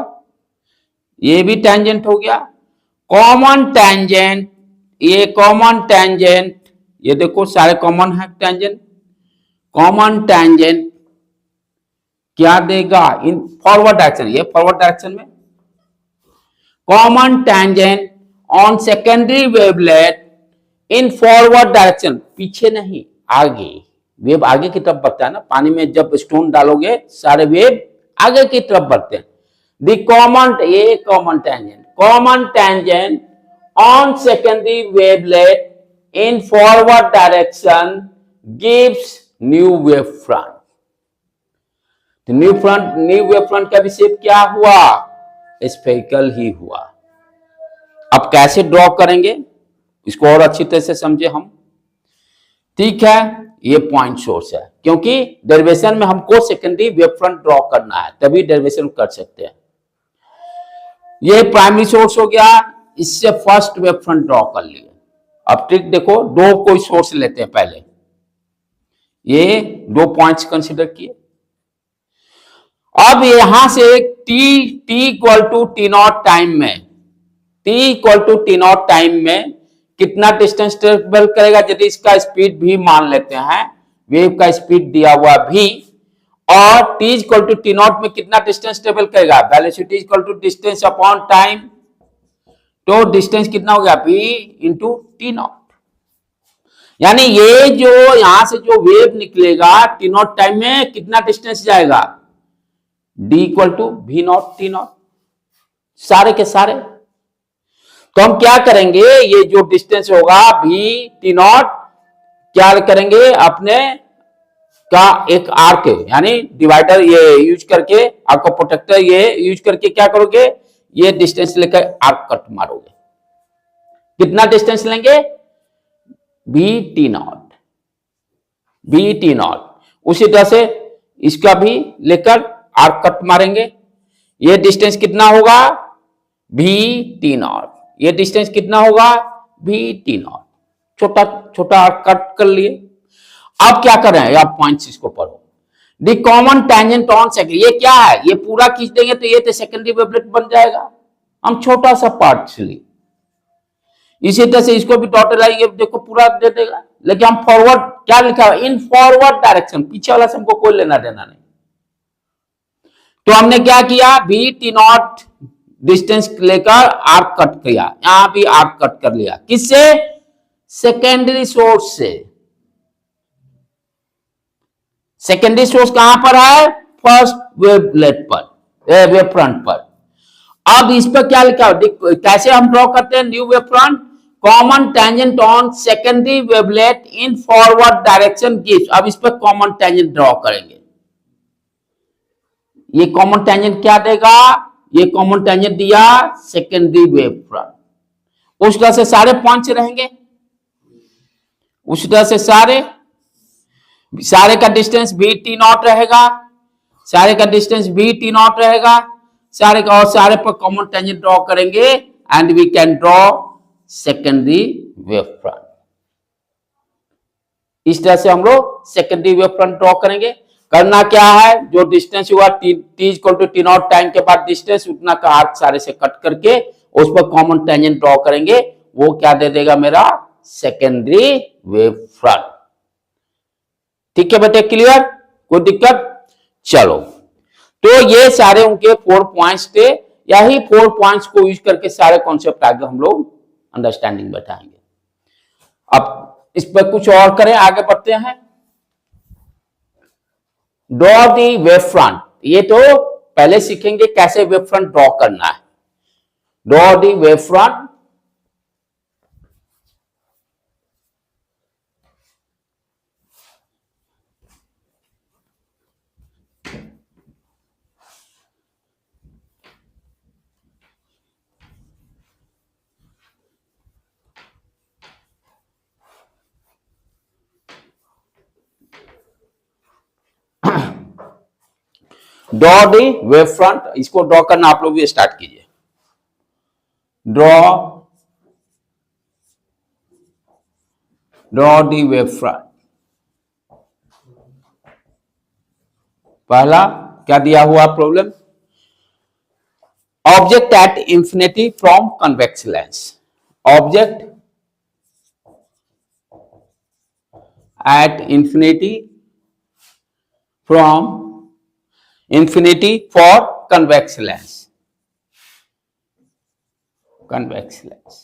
ये भी टेंजेंट हो गया। कॉमन टेंजेंट, ये कॉमन टेंजेंट ये देखो सारे कॉमन है टेंजेंट। कॉमन टेंजेंट क्या देगा इन फॉरवर्ड डायरेक्शन, ये फॉरवर्ड डायरेक्शन में common tangent on secondary wavelet in forward direction, पीछे नहीं आगे, वेव आगे की तरफ बढ़ता है ना, पानी में जब स्टोन डालोगे सारे वेव आगे की तरफ बढ़ते हैं। द कॉमन, ये common tangent on secondary wavelet in forward direction gives new wave front. New wave front का भी शेप क्या हुआ, स्फेरिकल ही हुआ। अब कैसे ड्रॉ करेंगे इसको और अच्छी तरह से समझे हम। ठीक है, ये पॉइंट सोर्स है, क्योंकि डेरिवेशन में हमको सेकेंडरी वेव फ्रंट ड्रॉ करना है, तभी डेरिवेशन कर सकते हैं। ये प्राइमरी सोर्स हो गया, इससे फर्स्ट वेव फ्रंट ड्रॉ कर लिए। अब ट्रिक देखो, दो कोई सोर्स लेते हैं पहले, ये दो पॉइंट्स कंसीडर किए। अब यहां से T equal to T naught time में, T equal to T naught time में कितना डिस्टेंस ट्रेवल करेगा, यदि इसका स्पीड भी मान लेते हैं, वेव का स्पीड दिया हुआ भी, और t equal to T naught में कितना डिस्टेंस ट्रेवल करेगा, velocity equal to distance upon time, तो डिस्टेंस कितना हो गया v इंटू टी नॉट। यानी ये जो यहां से जो वेव निकलेगा टी नॉट टाइम में कितना डिस्टेंस जाएगा, d equal to v naught t naught, सारे के सारे। तो हम क्या करेंगे, ये जो डिस्टेंस होगा भी टी नॉट, क्या करेंगे अपने का एक आर्क, यानी डिवाइडर ये यूज करके, आपका प्रोटेक्टर ये यूज करके क्या करोगे, ये डिस्टेंस लेकर आर्क कट मारोगे। कितना डिस्टेंस लेंगे, b t naught, b t naught. उसी तरह से इसका भी लेकर आर्क कट मारेंगे। ये डिस्टेंस कितना होगा, भी टी नॉट। ये डिस्टेंस कितना होगा, भी टी नॉट। छोटा छोटा आर्क कट कर लिए। अब क्या कर रहे हैं, आप पॉइंट्स इसको पढ़ो। The common tangent on secondary, ये क्या है, ये पूरा खींच देंगे तो ये तो सेकेंडरी वेवलेट बन जाएगा। हम छोटा सा पार्ट लिए, इसी तरह से इसको भी डॉट लाइन, ये देखो पूरा दे देगा, लेकिन हम फॉरवर्ड क्या लिखा है, इन फॉरवर्ड डायरेक्शन, पीछे वाला से हमको कोई लेना देना नहीं। तो हमने क्या किया, बी टी नॉट डिस्टेंस लेकर आर्क कट किया, यहां भी आर्क कट कर लिया, किससे, सेकेंडरी सोर्स से। सेकेंडरी सोर्स कहां पर है, फर्स्ट वेवलेट पर, वेव फ्रंट पर। अब इस पर क्या लिखा, कैसे हम ड्रॉ करते हैं new wave front, common tangent on secondary wavelet in forward direction gives. अब इस पर कॉमन टेंजेंट ड्रॉ करेंगे। ये कॉमन टेंजेंट क्या देगा, ये कॉमन टेंजेंट दिया सेकेंडरी वेव फ्रंट। उस तरह से सारे पॉइंट्स रहेंगे, उस तरह से सारे का डिस्टेंस भी टी नॉट रहेगा, सारे का डिस्टेंस भी टी नॉट रहेगा, सारे का, और सारे पर कॉमन टेंजेंट ड्रॉ करेंगे and we can draw secondary wave front. इस तरह से हम लोग सेकेंडरी वेव फ्रंट ड्रॉ करेंगे। करना क्या है, जो डिस्टेंस हुआ t equal to T naught time के बाद डिस्टेंस, उतना का आर्क सारे से कट करके उस पर कॉमन टेंजेंट ड्रॉ करेंगे, वो क्या दे देगा मेरा, सेकेंडरी वेव फ्रंट। ठीक है बेटे, क्लियर, कोई दिक्कत, चलो। तो ये सारे उनके 4 पॉइंट्स थे, यही 4 पॉइंट्स को यूज करके सारे कॉन्सेप्ट आगे हम लोग अंडरस्टैंडिंग बैठाएंगे। अब इस पर कुछ और करें, आगे बढ़ते हैं। ड्रॉ दी वेव फ्रंट, ये तो पहले सीखेंगे कैसे वेव फ्रंट ड्रॉ करना है। Draw the wave front, draw the wave front, इसको ड्रॉ करना आप लोग भी स्टार्ट कीजिए। Draw the wave front. पहला क्या दिया हुआ problem, object at infinity from convex lens. Object at infinity from infinity for convex lens. convex lens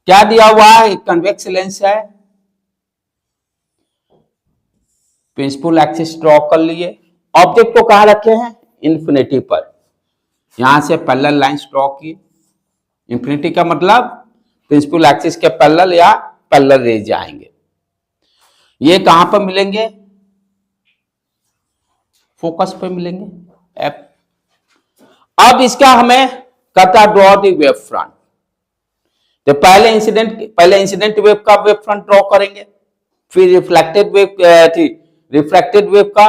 क्या दिया हुआ है? कन्वेक्स लेंस है, प्रिंसिपल एक्सिस ड्रॉ कर लिए, ऑब्जेक्ट को कहां रखे हैं? इन्फिनिटी पर, यहां से पैरेलल लाइंस ड्रॉ किए। इन्फिनिटी का मतलब प्रिंसिपल एक्सिस के पैरेलल या पैरेलल रेज आएंगे। ये कहां पर मिलेंगे? फोकस पे मिलेंगे, एफ। अब इसका हमें कहता ड्रॉ द वेव फ्रंट। तो पहले इंसिडेंट वेव का वेव फ्रंट ड्रॉ करेंगे, फिर रिफ्लेक्टेड वेव का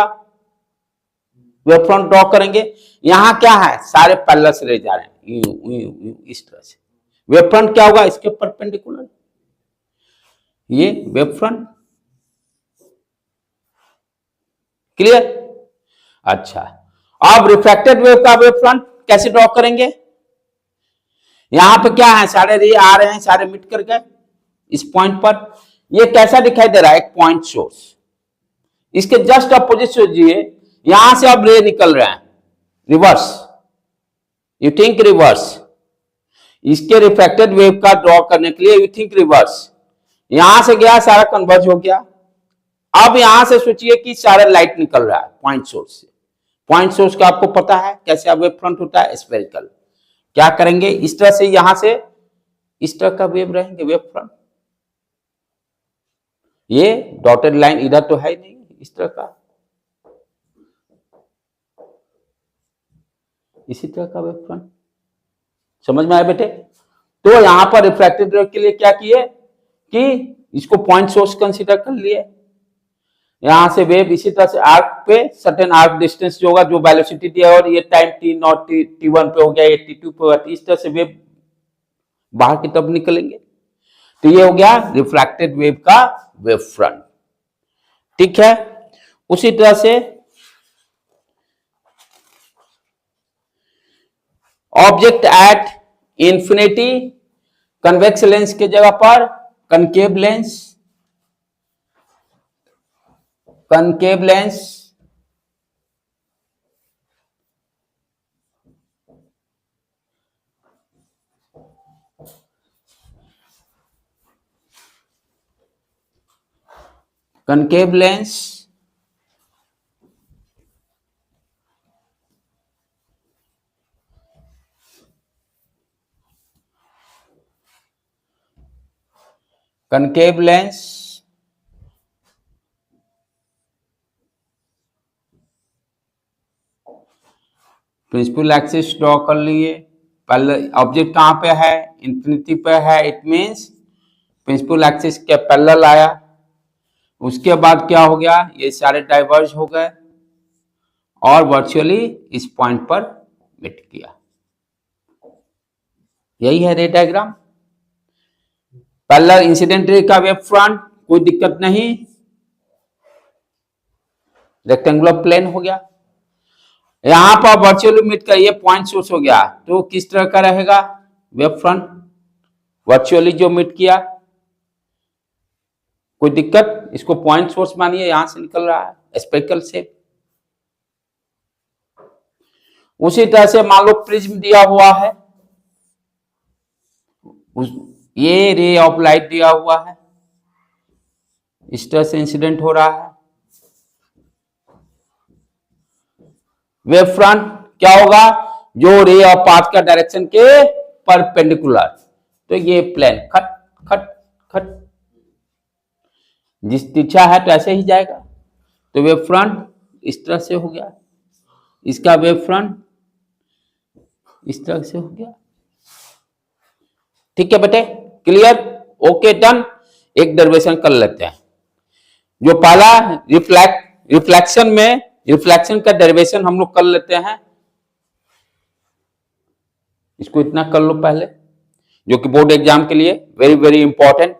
वेव फ्रंट ड्रॉ करेंगे। यहां क्या है? सारे पैरेलल से रेज आ रहे हैं इस तरह से। वेव फ्रंट क्या होगा? इसके परपेंडिकुलर, ये वेव फ्रंट। क्लियर? अच्छा, अब रिफ्लेक्टेड वेव का वेव फ्रंट कैसे ड्रॉ करेंगे? यहां पे क्या है? सारे रे आ रहे हैं, सारे मिट कर गए इस पॉइंट पर। ये कैसा दिखाई दे रहा है? एक पॉइंट सोर्स। इसके जस्ट अपोजिट सोचिए, यहां से अब रे निकल रहे हैं रिवर्स, यू थिंक रिवर्स। इसके रिफ्लेक्टेड वेव का ड्रॉ करने के लिए यू थिंक रिवर्स। यहां से गया, सारा कन्वर्ज हो गया। अब यहां से सोचिए कि सारा लाइट निकल रहा है पॉइंट सोर्स से। पॉइंट सोर्स का आपको पता है कैसे अब वेव फ्रंट होता है? स्फेरिकल। क्या करेंगे? इस तरह से, यहां से इस तरह का वेव रहेंगे, वेव फ्रंट। ये डॉटेड लाइन इधर तो है ही नहीं, इस तरह का, इसी तरह का वेव फ्रंट। समझ में आया बेटे? तो यहां पर रिफ्रैक्टेड वेव के लिए क्या किए कि इसको पॉइंट सोर्स कंसीडर कर लिए। यहां से वेव इसी तरह से आर्क पे, सर्टेन आर्क डिस्टेंस जो होगा, जो वेलोसिटी दिया, और ये टाइम टी नॉट टी1 पे हो गया, ये टी2 पे होगा, इस तरह से वेव बाहर की तरफ निकलेंगे। तो ये हो गया रिफ्रैक्टेड वेव का वेव फ्रंट। ठीक है? उसी तरह से object at infinity, convex lens के जगह पर concave lens, concave lens, concave lens, concave lens, principal axis draw कर लिए। पहले ऑब्जेक्ट कहां पे है? इंफिनिटी पे है, इट मींस प्रिंसिपल एक्सिस के पैरेलल आया। उसके बाद क्या हो गया? ये सारे डाइवर्ज हो गए और वर्चुअली इस पॉइंट पर मिट किया। यही है रे डायग्राम। पैरेलल इंसिडेंट रे का वेव फ्रंट, कोई दिक्कत नहीं, रेक्टेंगुलर प्लेन हो गया। यहां पर वर्चुअली मिट कर ये पॉइंट सोर्स हो गया, तो किस तरह का रहेगा वेव फ्रंट? वर्चुअली जो मिट किया, कोई दिक्कत? इसको पॉइंट सोर्स मानिए, यहां से निकल रहा है स्पेरिकल शेप। उसी तरह से मान लो प्रिज्म दिया हुआ है, ये रे ऑफ लाइट दिया हुआ है, इस तरह से इंसिडेंट हो रहा है। वेव फ्रंट क्या होगा? जो रे ऑफ पाथ का डायरेक्शन के परपेंडिकुलर, तो ये प्लेन खट खट खट, जिस दिशा है तो ऐसे ही जाएगा। तो वेव फ्रंट इस तरह से हो गया, इसका वेव फ्रंट इस तरह से हो गया। ठीक है बेटे? क्लियर? Okay, done. एक डेरिवेशन कर लेते हैं। जो पहला रिफ्लेक्शन का डेरिवेशन हम लोग कर लेते हैं। इसको इतना कर लो पहले, जो कि बोर्ड एग्जाम के लिए वेरी वेरी इंपॉर्टेंट।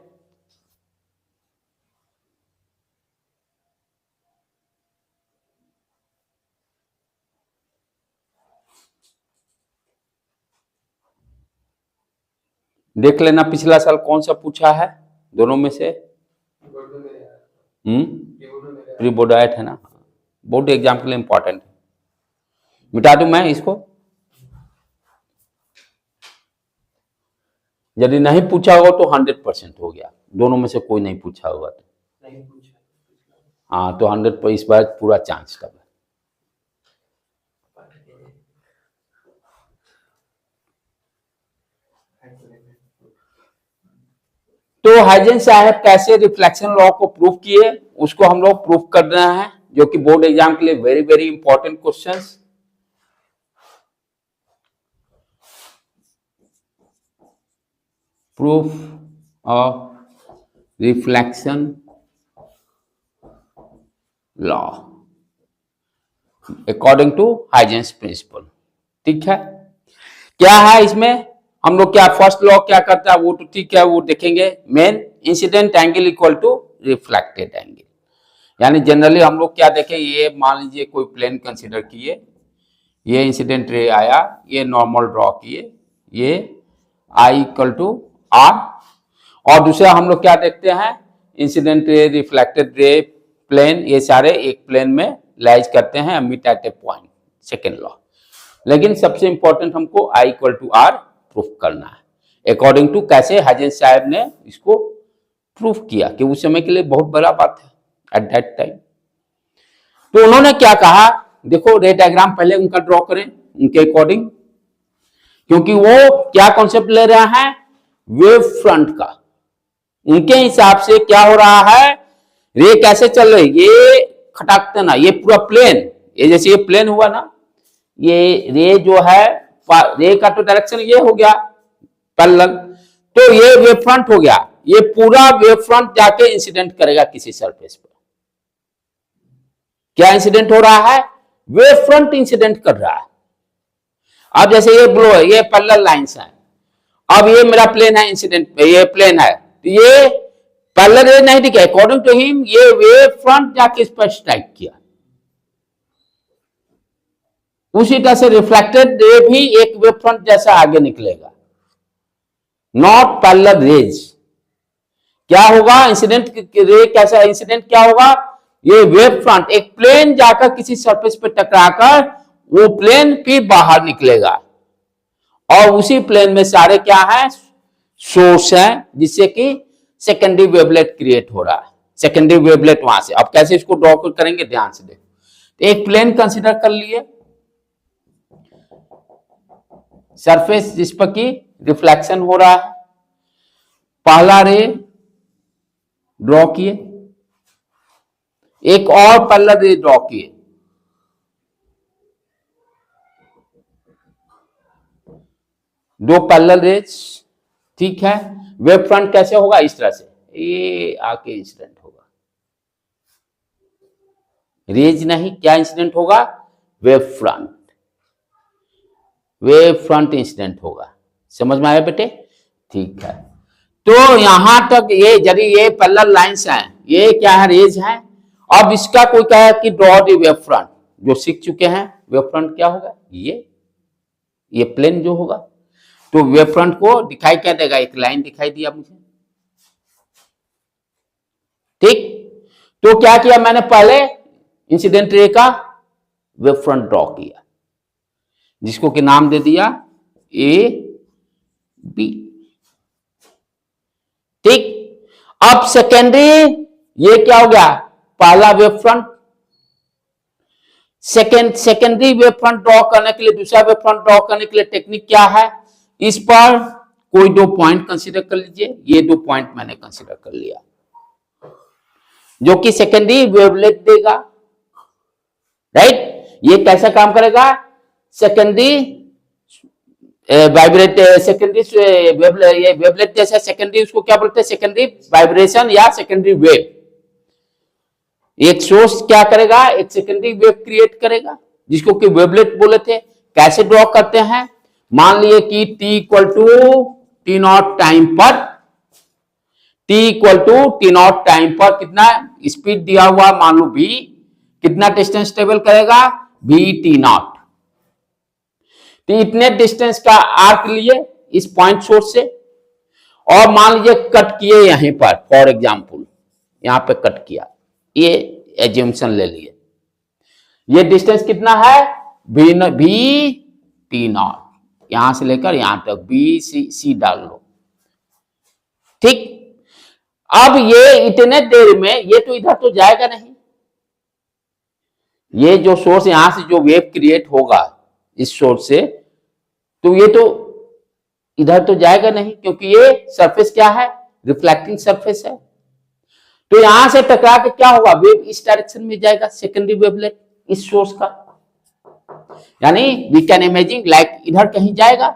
देख लेना पिछला साल कौन सा पूछा है दोनों में से। प्री बोर्ड आया था ना, बोर्ड एग्जाम के लिए इंपॉर्टेंट है। मिटा दूं मैं इसको, यदि नहीं पूछा होगा तो 100% हो गया, दोनों में से कोई नहीं पूछा होगा तो नहीं पूछा, हाँ तो 100 पर इस बार पूरा चांस का। तो हाइजेंस साहब कैसे रिफ्लेक्शन लॉ को प्रूव किए, उसको हम लोग प्रूव कर रहे हैं, जो कि बोर्ड एग्जाम के लिए very very important questions. Proof of reflection law according to Huygens principle. ठीक है, क्या है इसमें, हम लोग क्या फर्स्ट लॉ क्या करता है वो तो ठीक है, वो देखेंगे। Main incident angle equal to reflected angle, यानी जनरली हम लोग क्या देखें, ये मान लीजिए कोई प्लेन कंसीडर किए, ये इंसिडेंट रे आया, ये नॉर्मल ड्रॉ किए, ये आई इक्वल टू आर, और दूसरा हम लोग क्या देखते हैं, incident ray, reflected ray, plane, ये सारे एक प्लेन में लाइज करते हैं, meet at a point, second law. लेकिन सबसे इंपॉर्टेंट हमको i equal to r proof करना है, अकॉर्डिंग टू कैसे हाइजेंस साहब ने इसको प्रूफ किया, कि उस समय के लिए बहुत बड़ा बात है एट दैट टाइम। तो उन्होंने क्या कहा, देखो रे डायग्राम पहले उनका ड्रॉ करें उनके अकॉर्डिंग, क्योंकि वो क्या कॉन्सेप्ट ले रहे हैं, वेव फ्रंट का। उनके हिसाब से क्या हो रहा है, रे कैसे चल रही, ये खटाकते ना, ये पूरा प्लेन, ये जैसे ये प्लेन हुआ ना, ये रे जो है, रे का तो डायरेक्शन ये हो गया पैरेलल, तो ये वेव फ्रंट हो गया, ये पूरा वेव फ्रंट जाके इंसिडेंट करेगा किसी सरफेस पर। क्या इंसिडेंट हो रहा है, वेव फ्रंट इंसिडेंट कर रहा है। अब जैसे ये ब्लो है, ये पैरेलल लाइंस हैं, अब ये मेरा प्लेन है, इंसिडेंट ये प्लेन है, तो ये पैरेलल रे नहीं दिखे, अकॉर्डिंग टू हिम ये वेव फ्रंट जाके इस पर स्ट्राइक किया। उसी तरह से रिफ्लेक्टेड रे भी एक वेव फ्रंट जैसा आगे निकलेगा, नॉट पैरेलल रेज। क्या होगा, इंसिडेंट रे कैसा, इंसिडेंट क्या होगा, ये वेव फ्रंट एक प्लेन जाकर किसी सरफेस पे टकराकर वो प्लेन फिर बाहर निकलेगा, और उसी प्लेन में सारे क्या है, सोर्स है, जिससे कि सेकेंडरी वेवलेट क्रिएट हो रहा है, सेकेंडरी वेवलेट वहां से। अब कैसे इसको ड्रॉ करेंगे, ध्यान से देखो। तो एक प्लेन कंसीडर कर लिए, सरफेस जिस पर की रिफ्लेक्शन हो रहा है, पहला रे ड्रॉ किए, एक और पैरेलल रे ड्रॉ किए, दो पैरेलल रेज। ठीक है, वेव फ्रंट कैसे होगा, इस तरह से ये आके इंसिडेंट होगा, रेज नहीं, क्या इंसिडेंट होगा, wave front, wave front incident होगा। समझ में आया बेटे, ठीक है। तो यहां तक ये, यदि ये पैरेलल लाइंस हैं, ये क्या है, रेज हैं। अब इसका कोई कहे कि ड्रॉ द वेव फ्रंट, जो सीख चुके हैं वेव फ्रंट क्या होगा, ये प्लेन जो होगा, तो वेव फ्रंट को दिखाई क्या देगा, एक लाइन दिखाई दिया मुझे। ठीक, तो क्या किया मैंने, पहले इंसिडेंट रे का वेव फ्रंट ड्रॉ किया, जिसको कि नाम दे दिया ए बी। ठीक, अब सेकेंडरी ये क्या हो गया, पहला wave front, secondary wave front draw करने के लिए, दूसरा वेव फ्रंट ड्रॉ करने के लिए टेक्निक क्या है, इस पर कोई दो पॉइंट कंसीडर कर लीजिए, ये दो पॉइंट मैंने कंसीडर कर लिया, जो कि सेकेंडरी वेवलेट देगा, राइट। ये कैसा काम करेगा, सेकेंडरी वाइब्रेट, सेकेंडरी वेवलेट जैसा, सेकेंडरी उसको क्या बोलते हैं, सेकेंडरी वाइब्रेशन या सेकेंडरी वेव। एक सोर्स क्या करेगा, एक सेकेंडरी वेव क्रिएट करेगा, जिसको कि वेवलेट बोले थे। कैसे ड्रॉ करते हैं, मान लिए कि t equal to T naught time पर, t equal to T naught time पर कितना स्पीड दिया हुआ, मान लो v, कितना डिस्टेंस ट्रेवल करेगा, v t नॉट। तो इतने डिस्टेंस का आर्क लिए इस पॉइंट सोर्स से, और मान लीजिए कट किए यहीं पर, फॉर एग्जाम्पल यहां पे कट किया, ये एज्यूम्पशन ले लिए। ये डिस्टेंस कितना है, भी टी नॉट, यहां से लेकर यहां तक बी सी डाल लो, ठीक। अब ये इतने देर में ये तो इधर तो जाएगा नहीं, ये जो सोर्स यहां से जो वेव क्रिएट होगा इस सोर्स से, तो ये तो इधर तो जाएगा नहीं, क्योंकि ये सरफेस क्या है, रिफ्लेक्टिंग सरफेस है। तो यहां से टकरा के क्या होगा, वेव इस डायरेक्शन में जाएगा, सेकेंडरी वेवलेट इस सोर्स का, यानी वी कैन इमेजिन लाइक इधर कहीं जाएगा।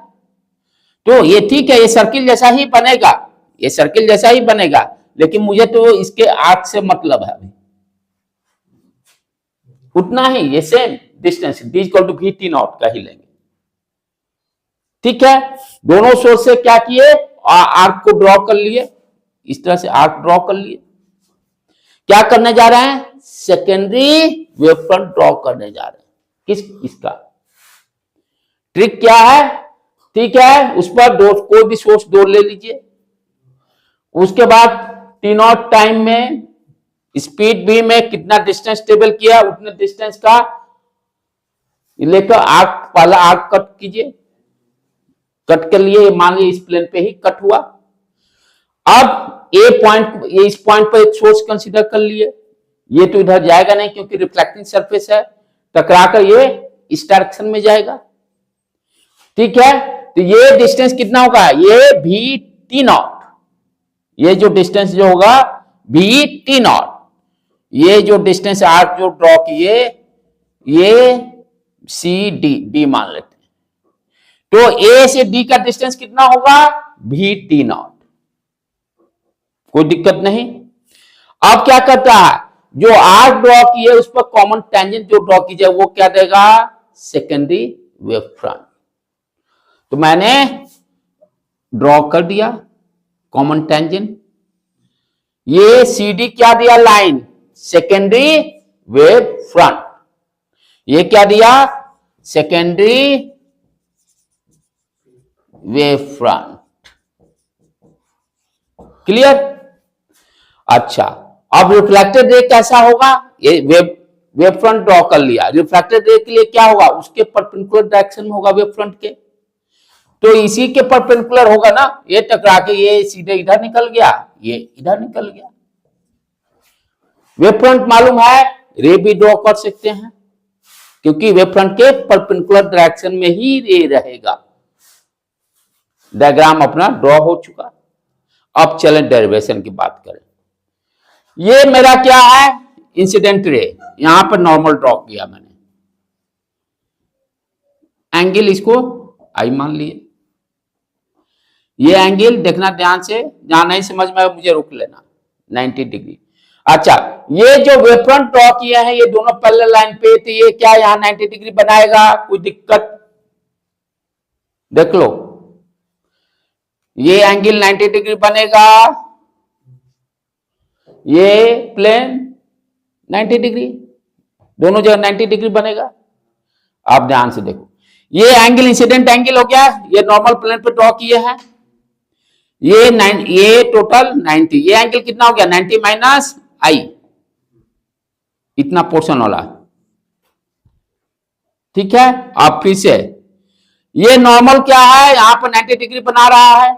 तो ये ठीक है, ये सर्किल जैसा ही बनेगा, ये सर्किल जैसा ही बनेगा, लेकिन मुझे तो इसके आर्क से मतलब है अभी उतना ही, ये same distance d equal to v t naught का ही लेंगे, ठीक है। दोनों सोर्स से क्या किए, आर्क को ड्रॉ कर लिए, इस तरह से आर्क ड्रॉ कर लिए। क्या करने जा रहे हैं, सेकेंडरी वेव फ्रंट ड्रॉ करने जा रहे हैं। इसका ट्रिक क्या है, ठीक है, उस पर कोई भी सोर्स दो ले लीजिए, उसके बाद टी नॉट टाइम में स्पीड भी में कितना डिस्टेंस टेबल किया उतने डिस्टेंस का लेकर आर्क, पहला आर्क कट कीजिए, कट कर लिए, मान लीजिए इस प्लेन पे ही कट हुआ। अब ए पॉइंट, ये इस पॉइंट पर एक सोर्स कंसीडर कर लिए, ये तो इधर जाएगा नहीं क्योंकि रिफ्लेक्टिंग सरफेस है, टकराकर ये इस डायरेक्शन में जाएगा, ठीक है। तो ये डिस्टेंस कितना होगा, ये भी टी नॉट, ये जो डिस्टेंस जो होगा भी टी नॉट, ये जो डिस्टेंस आर्क जो ड्रॉ किए ये सी डी मान लेते हैं। तो ए से डी का डिस्टेंस कितना होगा, भी टी नॉट, कोई दिक्कत नहीं। अब क्या करता है, जो आर्क ड्रॉ किए उस पर कॉमन टेंजेंट जो ड्रॉ कीजिए वो क्या देगा, सेकेंडरी वेव फ्रंट। तो मैंने ड्रॉ कर दिया कॉमन टेंजेंट, ये सी डी क्या दिया, लाइन सेकेंडरी वेव फ्रंट, ये क्या दिया, सेकेंडरी वेव फ्रंट, क्लियर। अच्छा, अब रिफ्लेक्टेड रे कैसा होगा, ये वेव फ्रंट ड्रॉ कर लिया, रिफ्लेक्टेड रे के लिए क्या होगा, उसके परपेंडिकुलर डायरेक्शन में होगा वेव फ्रंट के, तो इसी के परपेंडिकुलर होगा ना, ये टकरा के ये सीधे इधर निकल गया, ये इधर निकल गया। वेव फ्रंट मालूम है, रे भी ड्रॉ कर सकते हैं क्योंकि वेव फ्रंट के परपेंडिकुलर डायरेक्शन में ही रे रहेगा। डायग्राम अपना ड्रॉ हो चुका। अब चलें डेरिवेशन की बात करें। ये मेरा क्या है, इंसिडेंट रे, यहां पर नॉर्मल ड्रॉ किया मैंने, एंगल इसको आई मान लिए, ये एंगल देखना ध्यान से, जहां नहीं समझ में मुझे रोक लेना, 90 डिग्री। अच्छा, ये जो वेव फ्रंट ड्रॉ किए हैं ये दोनों पैरेलल लाइन पे, तो ये क्या यहां 90 डिग्री बनाएगा, कोई दिक्कत, देख लो ये एंगल 90 डिग्री बनेगा, ये प्लेन 90 डिग्री, दोनों जगह 90 डिग्री बनेगा। आप ध्यान से देखो, ये एंगल इंसिडेंट एंगल हो गया, ये नॉर्मल प्लेन पे ड्रॉ किए हैं, ये टोटल 90, ये एंगल कितना हो गया, 90 माइनस आई, इतना पोर्शन वाला, ठीक है। अब फिर से ये नॉर्मल क्या है, यहां पर 90 डिग्री बना रहा है,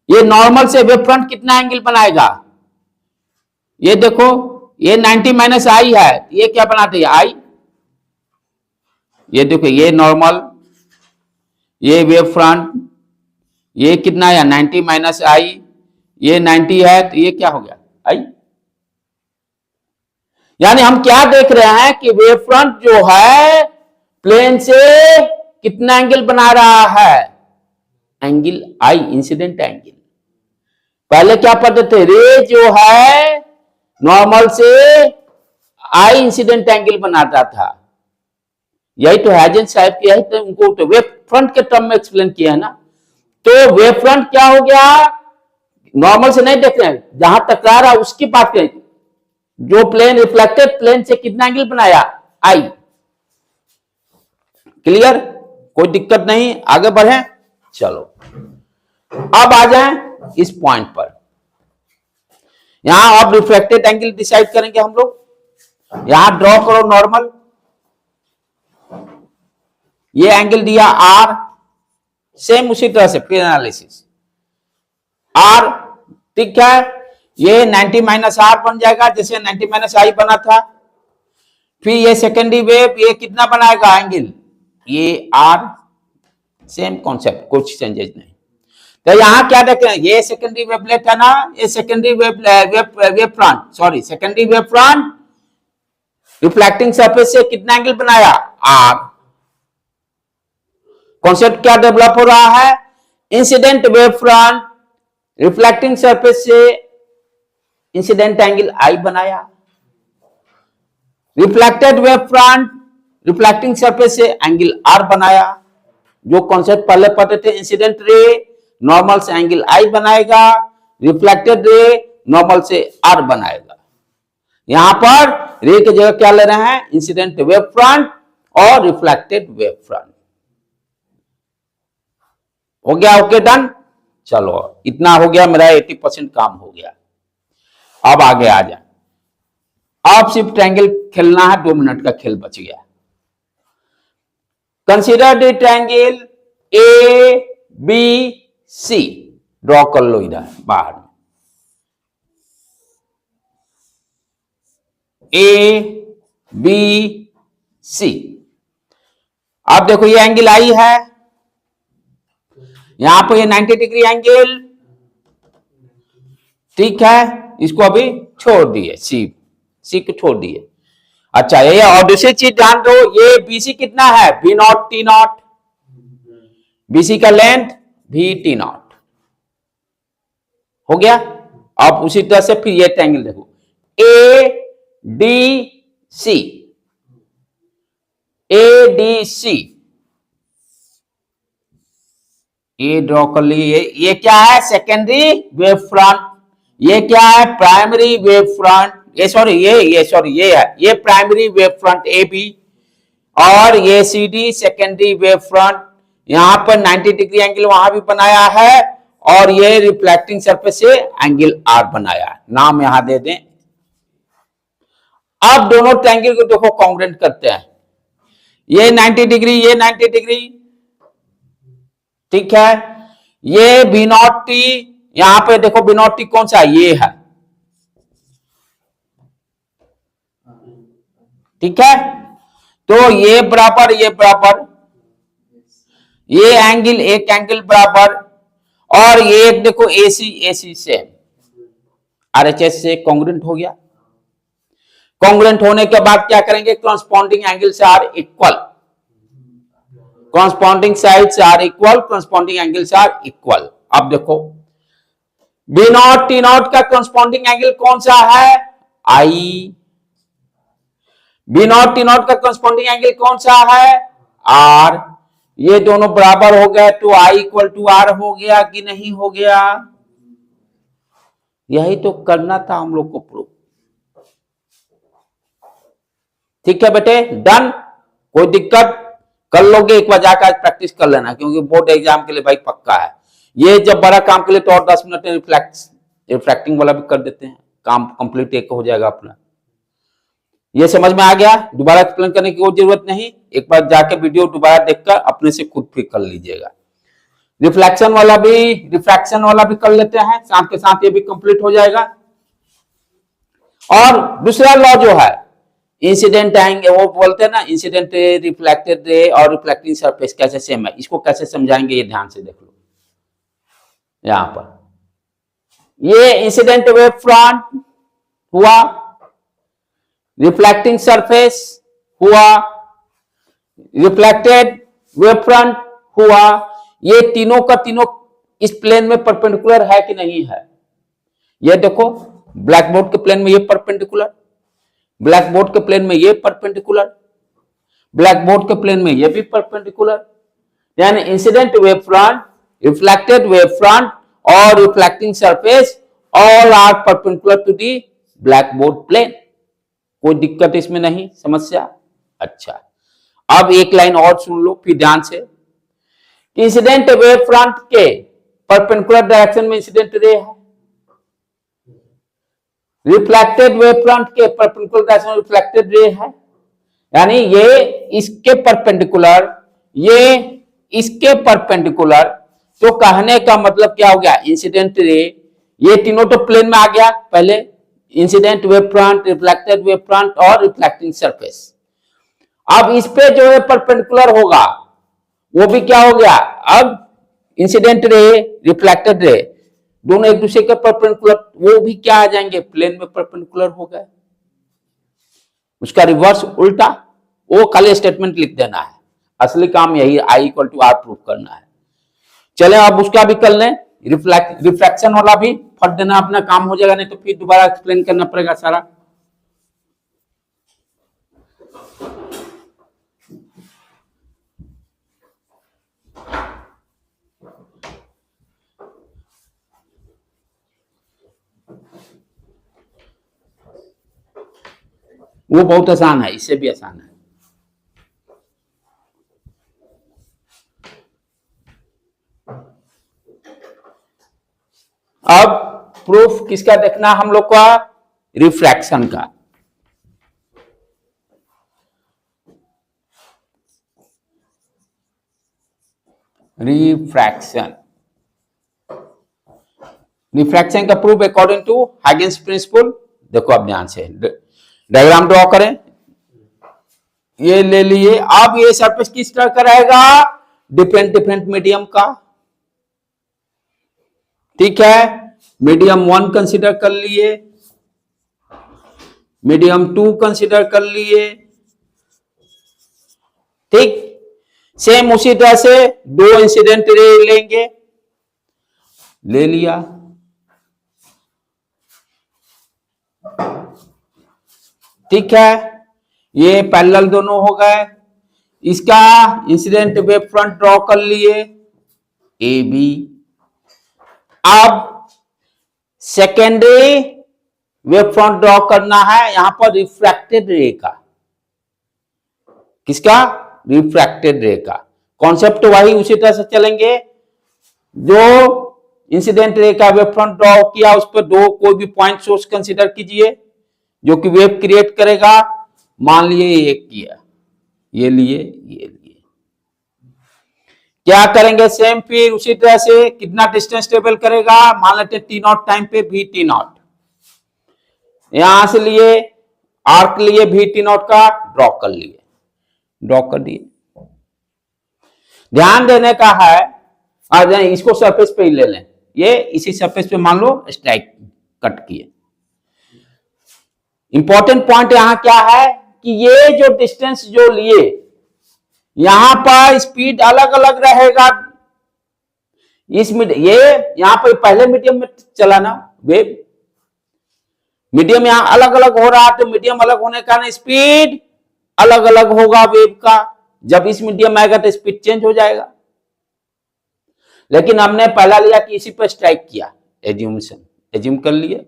ये नॉर्मल से वेव फ्रंट कितना एंगल बनाएगा, ये देखो, ये 90 माइनस आई है, ये क्या बनाते हैं, आई, ये देखो ये नॉर्मल, ये वेव फ्रंट, ये कितना है 90 माइनस आई, ये 90 है, तो ये क्या हो गया, आई। यानी हम क्या देख रहे हैं कि वेव फ्रंट जो है प्लेन से कितना एंगल बना रहा है, एंगल आई, इंसिडेंट एंगल। पहले क्या पढ़ते थे, रे जो है नॉर्मल से आई इंसिडेंट एंगल बनाता था, यही तो हैजन साहब किया है, तो उनको तो वेव फ्रंट के टर्म में एक्सप्लेन किया है ना। तो वेव फ्रंट क्या हो गया, नॉर्मल से नहीं देख रहे हैं, जहां टकरा रहा उसकी बात करें, जो प्लेन रिफ्लेक्टेड प्लेन से कितना एंगल बनाया, आई, क्लियर, कोई दिक्कत नहीं, आगे बढ़े। चलो अब आ जाएं इस पॉइंट पर, यहां अब रिफ्लेक्टेड एंगल डिसाइड करेंगे हम लोग। यहां ड्रॉ करो नॉर्मल, ये एंगल दिया आर, सेम उसी तरह से फिर एनालिसिस आर, ठीक है, ये 90 माइनस आर बन जाएगा जैसे 90 माइनस आई बना था। फिर ये सेकेंडरी वेव ये कितना बनाएगा एंगल, ये आर, सेम कॉन्सेप्ट, कुछ चेंजेस नहीं। तो यहां क्या देखें, ये सेकेंडरी वेवलेट है ना, ये secondary wave front, sorry secondary wave front reflecting surface से कितना एंगल बनाया, आर। कॉन्सेप्ट क्या डेवलप हो रहा है, incident wave front reflecting surface से इंसिडेंट एंगल आई बनाया, reflected wave front reflecting surface से एंगल आर बनाया। जो कॉन्सेप्ट पहले पढ़ते थे, इंसिडेंट रे नॉर्मल से एंगल आई बनाएगा, रिफ्लेक्टेड रे नॉर्मल से आर बनाएगा। यहां पर रे की जगह क्या ले रहे हैं, इंसिडेंट वेव फ्रंट और रिफ्लेक्टेड वेव फ्रंट। हो गया, ओके डन। चलो इतना हो गया, मेरा 80% काम हो गया। अब आगे आ जाए, अब सिर्फ ट्रायंगल खेलना है, 2 मिनट का खेल बच गया। Consider the triangle A B C, draw कर लो इधर बाहर में, ए बी सी। अब देखो ये एंगल आई है, यहां पर ये 90 डिग्री एंगल, ठीक है, इसको अभी छोड़ दिए, सी को छोड़ दिए। अच्छा ये और दूसरी चीज जान दो, ये बीसी कितना है, b naught t naught, BC का लेंथ भी टी नॉट हो गया। अब उसी तरह से फिर ये ट्रायंगल देखो, A D C, A D C, ये ड्रॉ कर लिए। ये क्या है, सेकेंडरी वेव फ्रंट, ये क्या है, प्राइमरी वेव फ्रंट, ये सॉरी ये है, ये primary wave front A B, और ये C D secondary wave front. यहां पर 90 डिग्री एंगल वहां भी बनाया है, और ये रिफ्लेक्टिंग सरफेस से एंगल आर बनाया है, नाम यहां दे दें। अब दोनों ट्रायंगल को देखो कॉन्ग्रुएंट करते हैं, ये 90 डिग्री, ये 90 डिग्री, ठीक है, ये बी नॉट टी, यहां पे देखो बी नॉट टी कौन सा, ये है, ठीक है। तो ये बराबर, ये बराबर, ये एंगल एक एंगल बराबर, और ये देखो एसी एसी से आरएचएस से कॉन्ग्रुएंट हो गया। कॉन्ग्रुएंट होने के बाद क्या करेंगे, corresponding angles are equal, corresponding sides are equal, corresponding angles are equal. अब देखो बी नॉट टी नॉट का कॉरस्पॉन्डिंग एंगल कौन सा है, i, b naught t naught का कॉरस्पॉन्डिंग एंगल कौन सा है, आर। ये दोनों बराबर हो गए तो आई इक्वल टू आर हो गया कि नहीं हो गया, यही तो करना था हम लोग को प्रूफ। ठीक है बेटे, डन, कोई दिक्कत, कर लोगे, एक बार जाकर प्रैक्टिस कर लेना, क्योंकि बोर्ड एग्जाम के लिए भाई पक्का है। ये जब बड़ा काम के लिए तो और 10 मिनट में रिफ्लेक्टिंग वाला भी कर देते हैं, काम कंप्लीट एक हो जाएगा अपना। ये समझ में आ गया, दोबारा एक्सप्लेन करने की कोई जरूरत नहीं, एक बार जाके वीडियो दोबारा देखकर अपने से खुद फिर कर लीजिएगा। रिफ्लेक्शन वाला भी, रिफ्रैक्शन वाला भी कर लेते हैं, साथ के साथ ये भी कंप्लीट हो जाएगा। और दूसरा लॉ जो है इंसिडेंट एंगल, वो बोलते हैं ना इंसिडेंट रे, रिफ्लेक्टेड रे और रिफ्लेक्टिंग सरफेस कैसे सेम है, इसको कैसे समझाएंगे ये ध्यान से देख लो। यहां पर ये इंसिडेंट वेव फ्रंट हुआ, रिफ्लेक्टिंग सरफेस हुआ, रिफ्लेक्टेड वेव फ्रंट हुआ, ये तीनों का तीनों इस प्लेन में परपेंडिकुलर है कि नहीं है। ये देखो ब्लैक बोर्ड के प्लेन में ये परपेंडिकुलर, ब्लैक बोर्ड के प्लेन में ये परपेंडिकुलर, ब्लैक बोर्ड के प्लेन में ये भी परपेंडिकुलर, यानी incident wave front, reflected wave front और reflecting surface all are perpendicular to the blackboard plane. कोई दिक्कत इसमें नहीं, समस्या। अच्छा, अब एक लाइन और सुन लो फिर ध्यान से, इंसिडेंट वेव फ्रंट के परपेंडिकुलर डायरेक्शन में इंसिडेंट रे है, रिफ्लेक्टेड वेव फ्रंट के परपेंडिकुलर डायरेक्शन में रिफ्लेक्टेड रे है, यानी ये इसके परपेंडिकुलर, ये इसके परपेंडिकुलर। तो कहने का मतलब क्या हो गया, इंसिडेंट रे, ये तीनों तो प्लेन में आ गया पहले, incident wave front, reflected wave front और रिफ्लेक्टिंग सरफेस। अब इस पे जो है परपेंडिकुलर होगा वो भी क्या हो गया, अब इंसिडेंट रे, रिफ्लेक्टेड रे दोनों एक दूसरे के परपेंडिकुलर, वो भी क्या आ जाएंगे, प्लेन में परपेंडिकुलर हो गए। उसका रिवर्स उल्टा, वो खाली स्टेटमेंट लिख देना है, असली काम यही I = R प्रूफ करना है। चले अब उसका भी कर लें, रिफ्रैक्शन वाला भी फट देना, अपना काम हो जाएगा, नहीं तो फिर दोबारा एक्सप्लेन करना पड़ेगा सारा। वो बहुत आसान है, इससे भी आसान है। अब प्रूफ किसका देखना हम लोग का, रिफ्रैक्शन का। रिफ्रैक्शन का proof according to Huygens principle. देखो अब ध्यान से डायग्राम ड्रॉ करें, ये ले लिए। अब ये सरफेस किस तरह का रहेगा, डिफरेंट मीडियम का, ठीक है। मीडियम 1 कंसीडर कर लिए, मीडियम 2 कंसीडर कर लिए, ठीक। सेम उसी तरह से 2 इंसिडेंट रे लेंगे, ले लिया, ठीक है। ये पैरेलल दोनों हो गए। इसका इंसिडेंट वेव फ्रंट ड्रॉ कर लिए, ए बी। अब सेकेंडरी वेव फ्रंट ड्रॉ करना है यहां पर रिफ्रैक्टेड रे का। किसका, रिफ्रैक्टेड रे का। कॉन्सेप्ट वही उसी तरह से चलेंगे, जो इंसिडेंट रे का वेव फ्रंट ड्रॉ किया उस पर दो कोई भी पॉइंट सोर्स कंसीडर कीजिए जो कि वेव क्रिएट करेगा। मान लिए एक किया, ये लिए, ये लिए, क्या करेंगे सेम फिर उसी तरह से कितना डिस्टेंस ट्रेवल करेगा, मान लेते हैं T0 टाइम पे V T0, यहां से लिए आर्क लिए V T0 का, ड्रॉ कर लिए, ड्रॉ कर दिए। ध्यान देने का है, आज इसको सरफेस पे ही ले लें, ये इसी सरफेस पे मान लो स्ट्राइक कट किए। इंपॉर्टेंट पॉइंट यहां क्या है कि ये जो डिस्टेंस जो लिए, यहां पर स्पीड अलग अलग रहेगा। इस ये यहां पर पहले मीडियम में चला ना वेव, मीडियम यहां अलग अलग हो रहा है, तो मीडियम अलग होने का कारण स्पीड अलग अलग होगा वेव का। जब इस मीडियम में आएगा तो स्पीड चेंज हो जाएगा। लेकिन हमने पहला लिया कि इसी पर स्ट्राइक किया, एज्यूम कर लिए,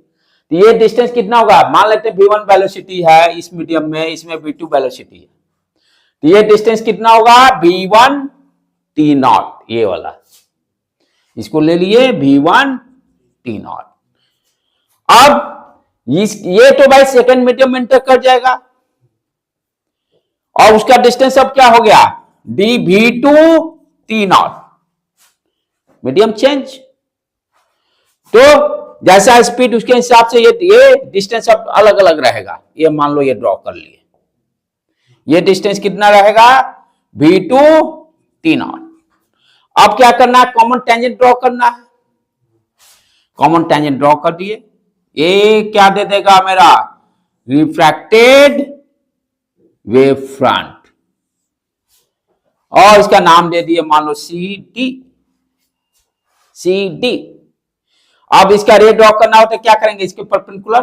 तो ये डिस्टेंस कितना होगा, मान लेते हैं v1 वेलोसिटी है इस मीडियम में, इसमें v2 वेलोसिटी है, तो ये डिस्टेंस कितना होगा, v1 T0, ये वाला, इसको ले लिए v1 T0। अब ये तो भाई सेकेंड मीडियम में इंटर कर जाएगा और उसका डिस्टेंस अब क्या हो गया, dv2 T0, मीडियम चेंज। तो जैसा स्पीड उसके हिसाब से ये डिस्टेंस अब अलग अलग रहेगा। ये मान लो ये ड्रॉ कर लिए, ये डिस्टेंस कितना रहेगा, v2 T0। अब क्या करना है, कॉमन टेंजेंट ड्रॉ करना है। कॉमन टेंजेंट ड्रॉ कर दिए, ये क्या दे देगा मेरा, रिफ्रैक्टेड वेव फ्रंट, और इसका नाम दे दिए मान लो CD। अब इसका रे ड्रॉ करना हो तो क्या करेंगे, इसके परपेंडिकुलर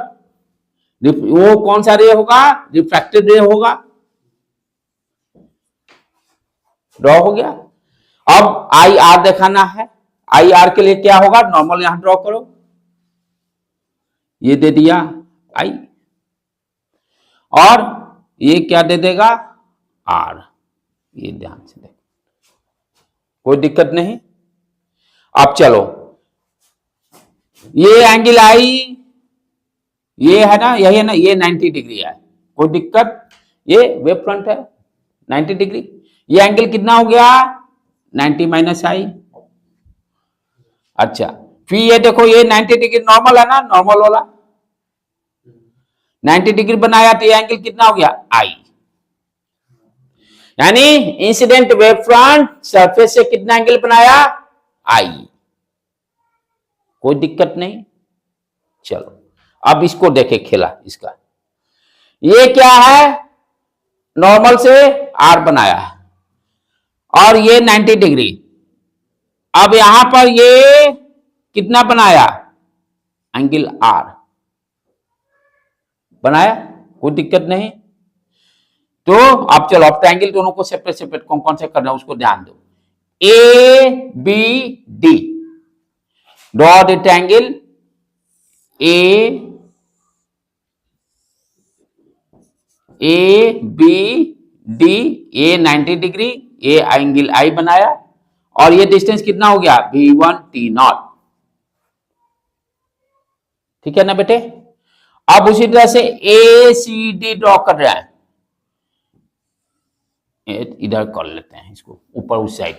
वो कौन सा रे होगा, रिफ्रैक्टेड रे होगा। ड्रॉ हो गया। अब IR दिखाना है, IR के लिए क्या होगा, नॉर्मल यहां ड्रॉ करो, ये दे दिया I, और ये क्या दे देगा R। ये ध्यान से देखो, कोई दिक्कत नहीं। अब चलो, ये एंगल I ये है ना, यही है ना, ये 90 डिग्री है, कोई दिक्कत? ये वेव फ्रंट है 90 डिग्री। ये एंगल कितना हो गया? 90 माइनस आई। अच्छा, फिर ये देखो, ये 90 डिग्री नॉर्मल है ना, नॉर्मल वाला 90 डिग्री बनाया तो ये एंगल कितना हो गया? आई। यानी इंसिडेंट वेव फ्रंट सरफेस से कितना एंगल बनाया? आई। कोई दिक्कत नहीं। चलो अब इसको देखे खेला इसका। ये क्या है? नॉर्मल से आर बनाया और ये 90 डिग्री। अब यहां पर ये कितना बनाया? एंगल आर बनाया, कोई दिक्कत नहीं। तो अब चलो, अब ट्रायंगल दोनों को सेपरेट सेपरेट कौन कौन से करना है उसको ध्यान दो। A B D, draw the triangle A B D. A 90 degree, A angle I बनाया और ये डिस्टेंस कितना हो गया? V1 T0। ठीक है ना बेटे? अब उसी तरह से ए सी डी ड्रॉ कर रहे हैं, इधर कर लेते हैं इसको ऊपर उस साइड।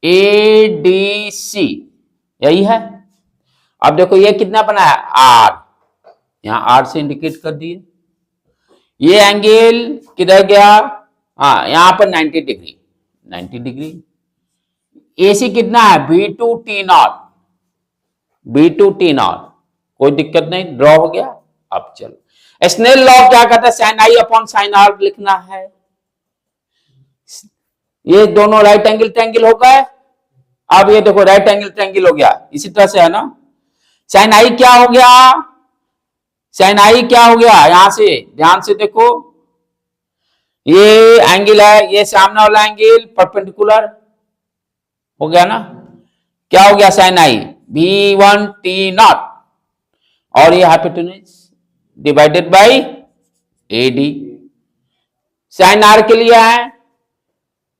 ए डी सी, यही है। अब देखो ये कितना बनाया? आर, यहां आर से इंडिकेट कर दिए। ये एंगल किधर गया? हाँ, यहां पर 90 डिग्री, 90 डिग्री। एसी कितना है? V2 T0, V2 T0, कोई दिक्कत नहीं, ड्रॉ हो गया। अब चलो, स्नेल लॉ क्या कहता है? Sine i upon sine r लिखना है। ये दोनों राइट एंगल ट्रायंगल हो गए। अब ये देखो राइट एंगल ट्रायंगल हो गया, इसी तरह से है ना। साइन आई क्या हो गया? साइन आई क्या हो गया? यहां से ध्यान से देखो, ये एंगल है, ये सामने वाला एंगल परपेंडिकुलर हो गया ना। क्या हो गया? साइन आई V1 T0 और ये hypotenuse divided by AD। Sine r के लिए है,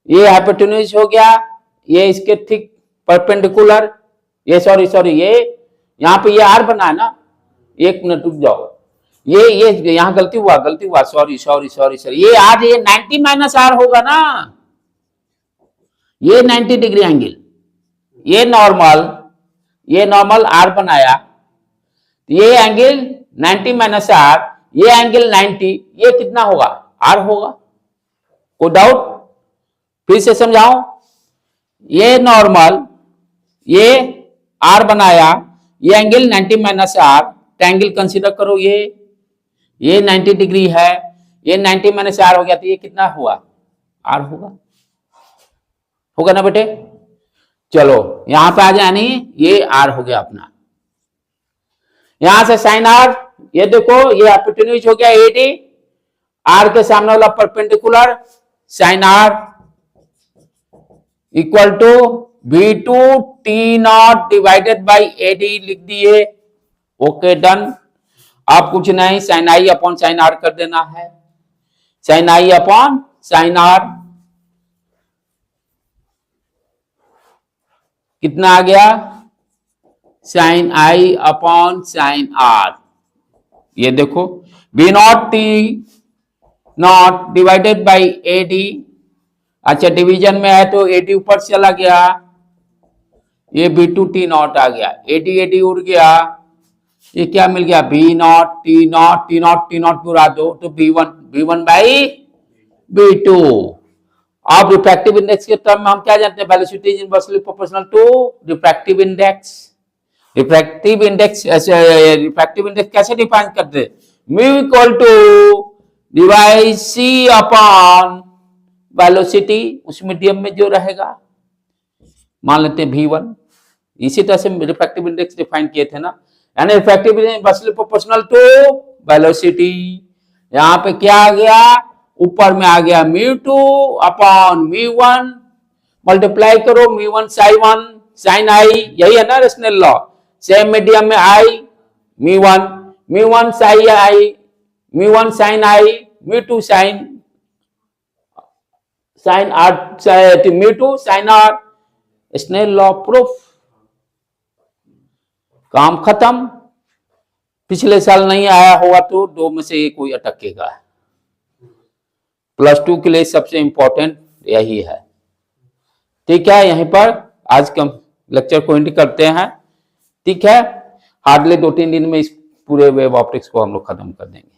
ये हाइपोटेन्यूज हो गया, ये इसके ठीक परपेंडिकुलर, ये सॉरी ये यहां पे ये आर बना है ना। एक मिनट रुक जाओ, ये यहां गलती हुआ, सॉरी। ये आर, ये 90 माइनस आर होगा ना, ये 90 डिग्री एंगल, ये नॉर्मल आर बनाया, ये एंगल 90 माइनस आर, ये एंगल 90, ये कितना होगा? आर होगा। कोई डाउट? फिर से समझाऊं, ये नॉर्मल, ये आर बनाया, ये angle 90 minus r, triangle consider करो, ये 90 डिग्री है, ये 90 माइनस आर हो गया, तो ये कितना हुआ? आर होगा ना बेटे? चलो यहां पे आ जाए, यानी ये आर हो गया अपना। यहां से साइन आर, ये देखो ये हाइपोटेन्यूज हो गया AD, आर के सामने वाला perpendicular, sine r equal to V2 T0 divided by AD लिख दिए। Okay done. अब कुछ नहीं, sine i upon sine r कर देना है, sine i upon sine r कितना आ गया? Sine i upon sine r. ये देखो V0 T0 divided by AD। अच्छा, डिवीजन में है तो AD ऊपर चला गया, ये V2 T0 आ गया, AD उड़ गया, ये क्या मिल गया? V0 T0 पूरा दो तो V1 बाई V2। अब रिफ्रैक्टिव इंडेक्स के टर्म में हम क्या जानते हैं? Velocity is inversely proportional to refractive index. Refractive index कैसे डिफाइन करते हैं? Mu equal to divide C upon velocity, उस मीडियम में जो रहेगा, मान लेते हैं V1। इसी तरह से रिफ्रैक्टिव इंडेक्स डिफाइन किए थे ना, यानी refractive index proportional to velocity. यहां पे क्या आ गया? ऊपर में आ गया μ2 अपॉन μ1, मल्टीप्लाई करो μ1 साइन आई, यही है ना रेशनल लॉ। सेम मीडियम में I μ1 sine I, μ1 sine I, μ2 sine sine R म्यू2 sine R, Snell law proof, काम खत्म। पिछले साल नहीं आया होगा तो दो में से कोई अटकेगा। +2 के लिए सबसे इंपॉर्टेंट यही है। ठीक है, यहीं पर आज का लेक्चर को एंड करते हैं। ठीक है, हार्डली 2-3 दिन में इस पूरे वेब ऑप्टिक्स को हम लोग खत्म कर देंगे।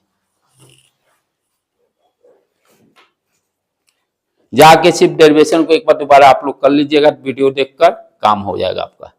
जाके सिर्फ डेरिवेशन को एक बार दोबारा आप लोग कर लीजिएगा, वीडियो देखकर काम हो जाएगा आपका।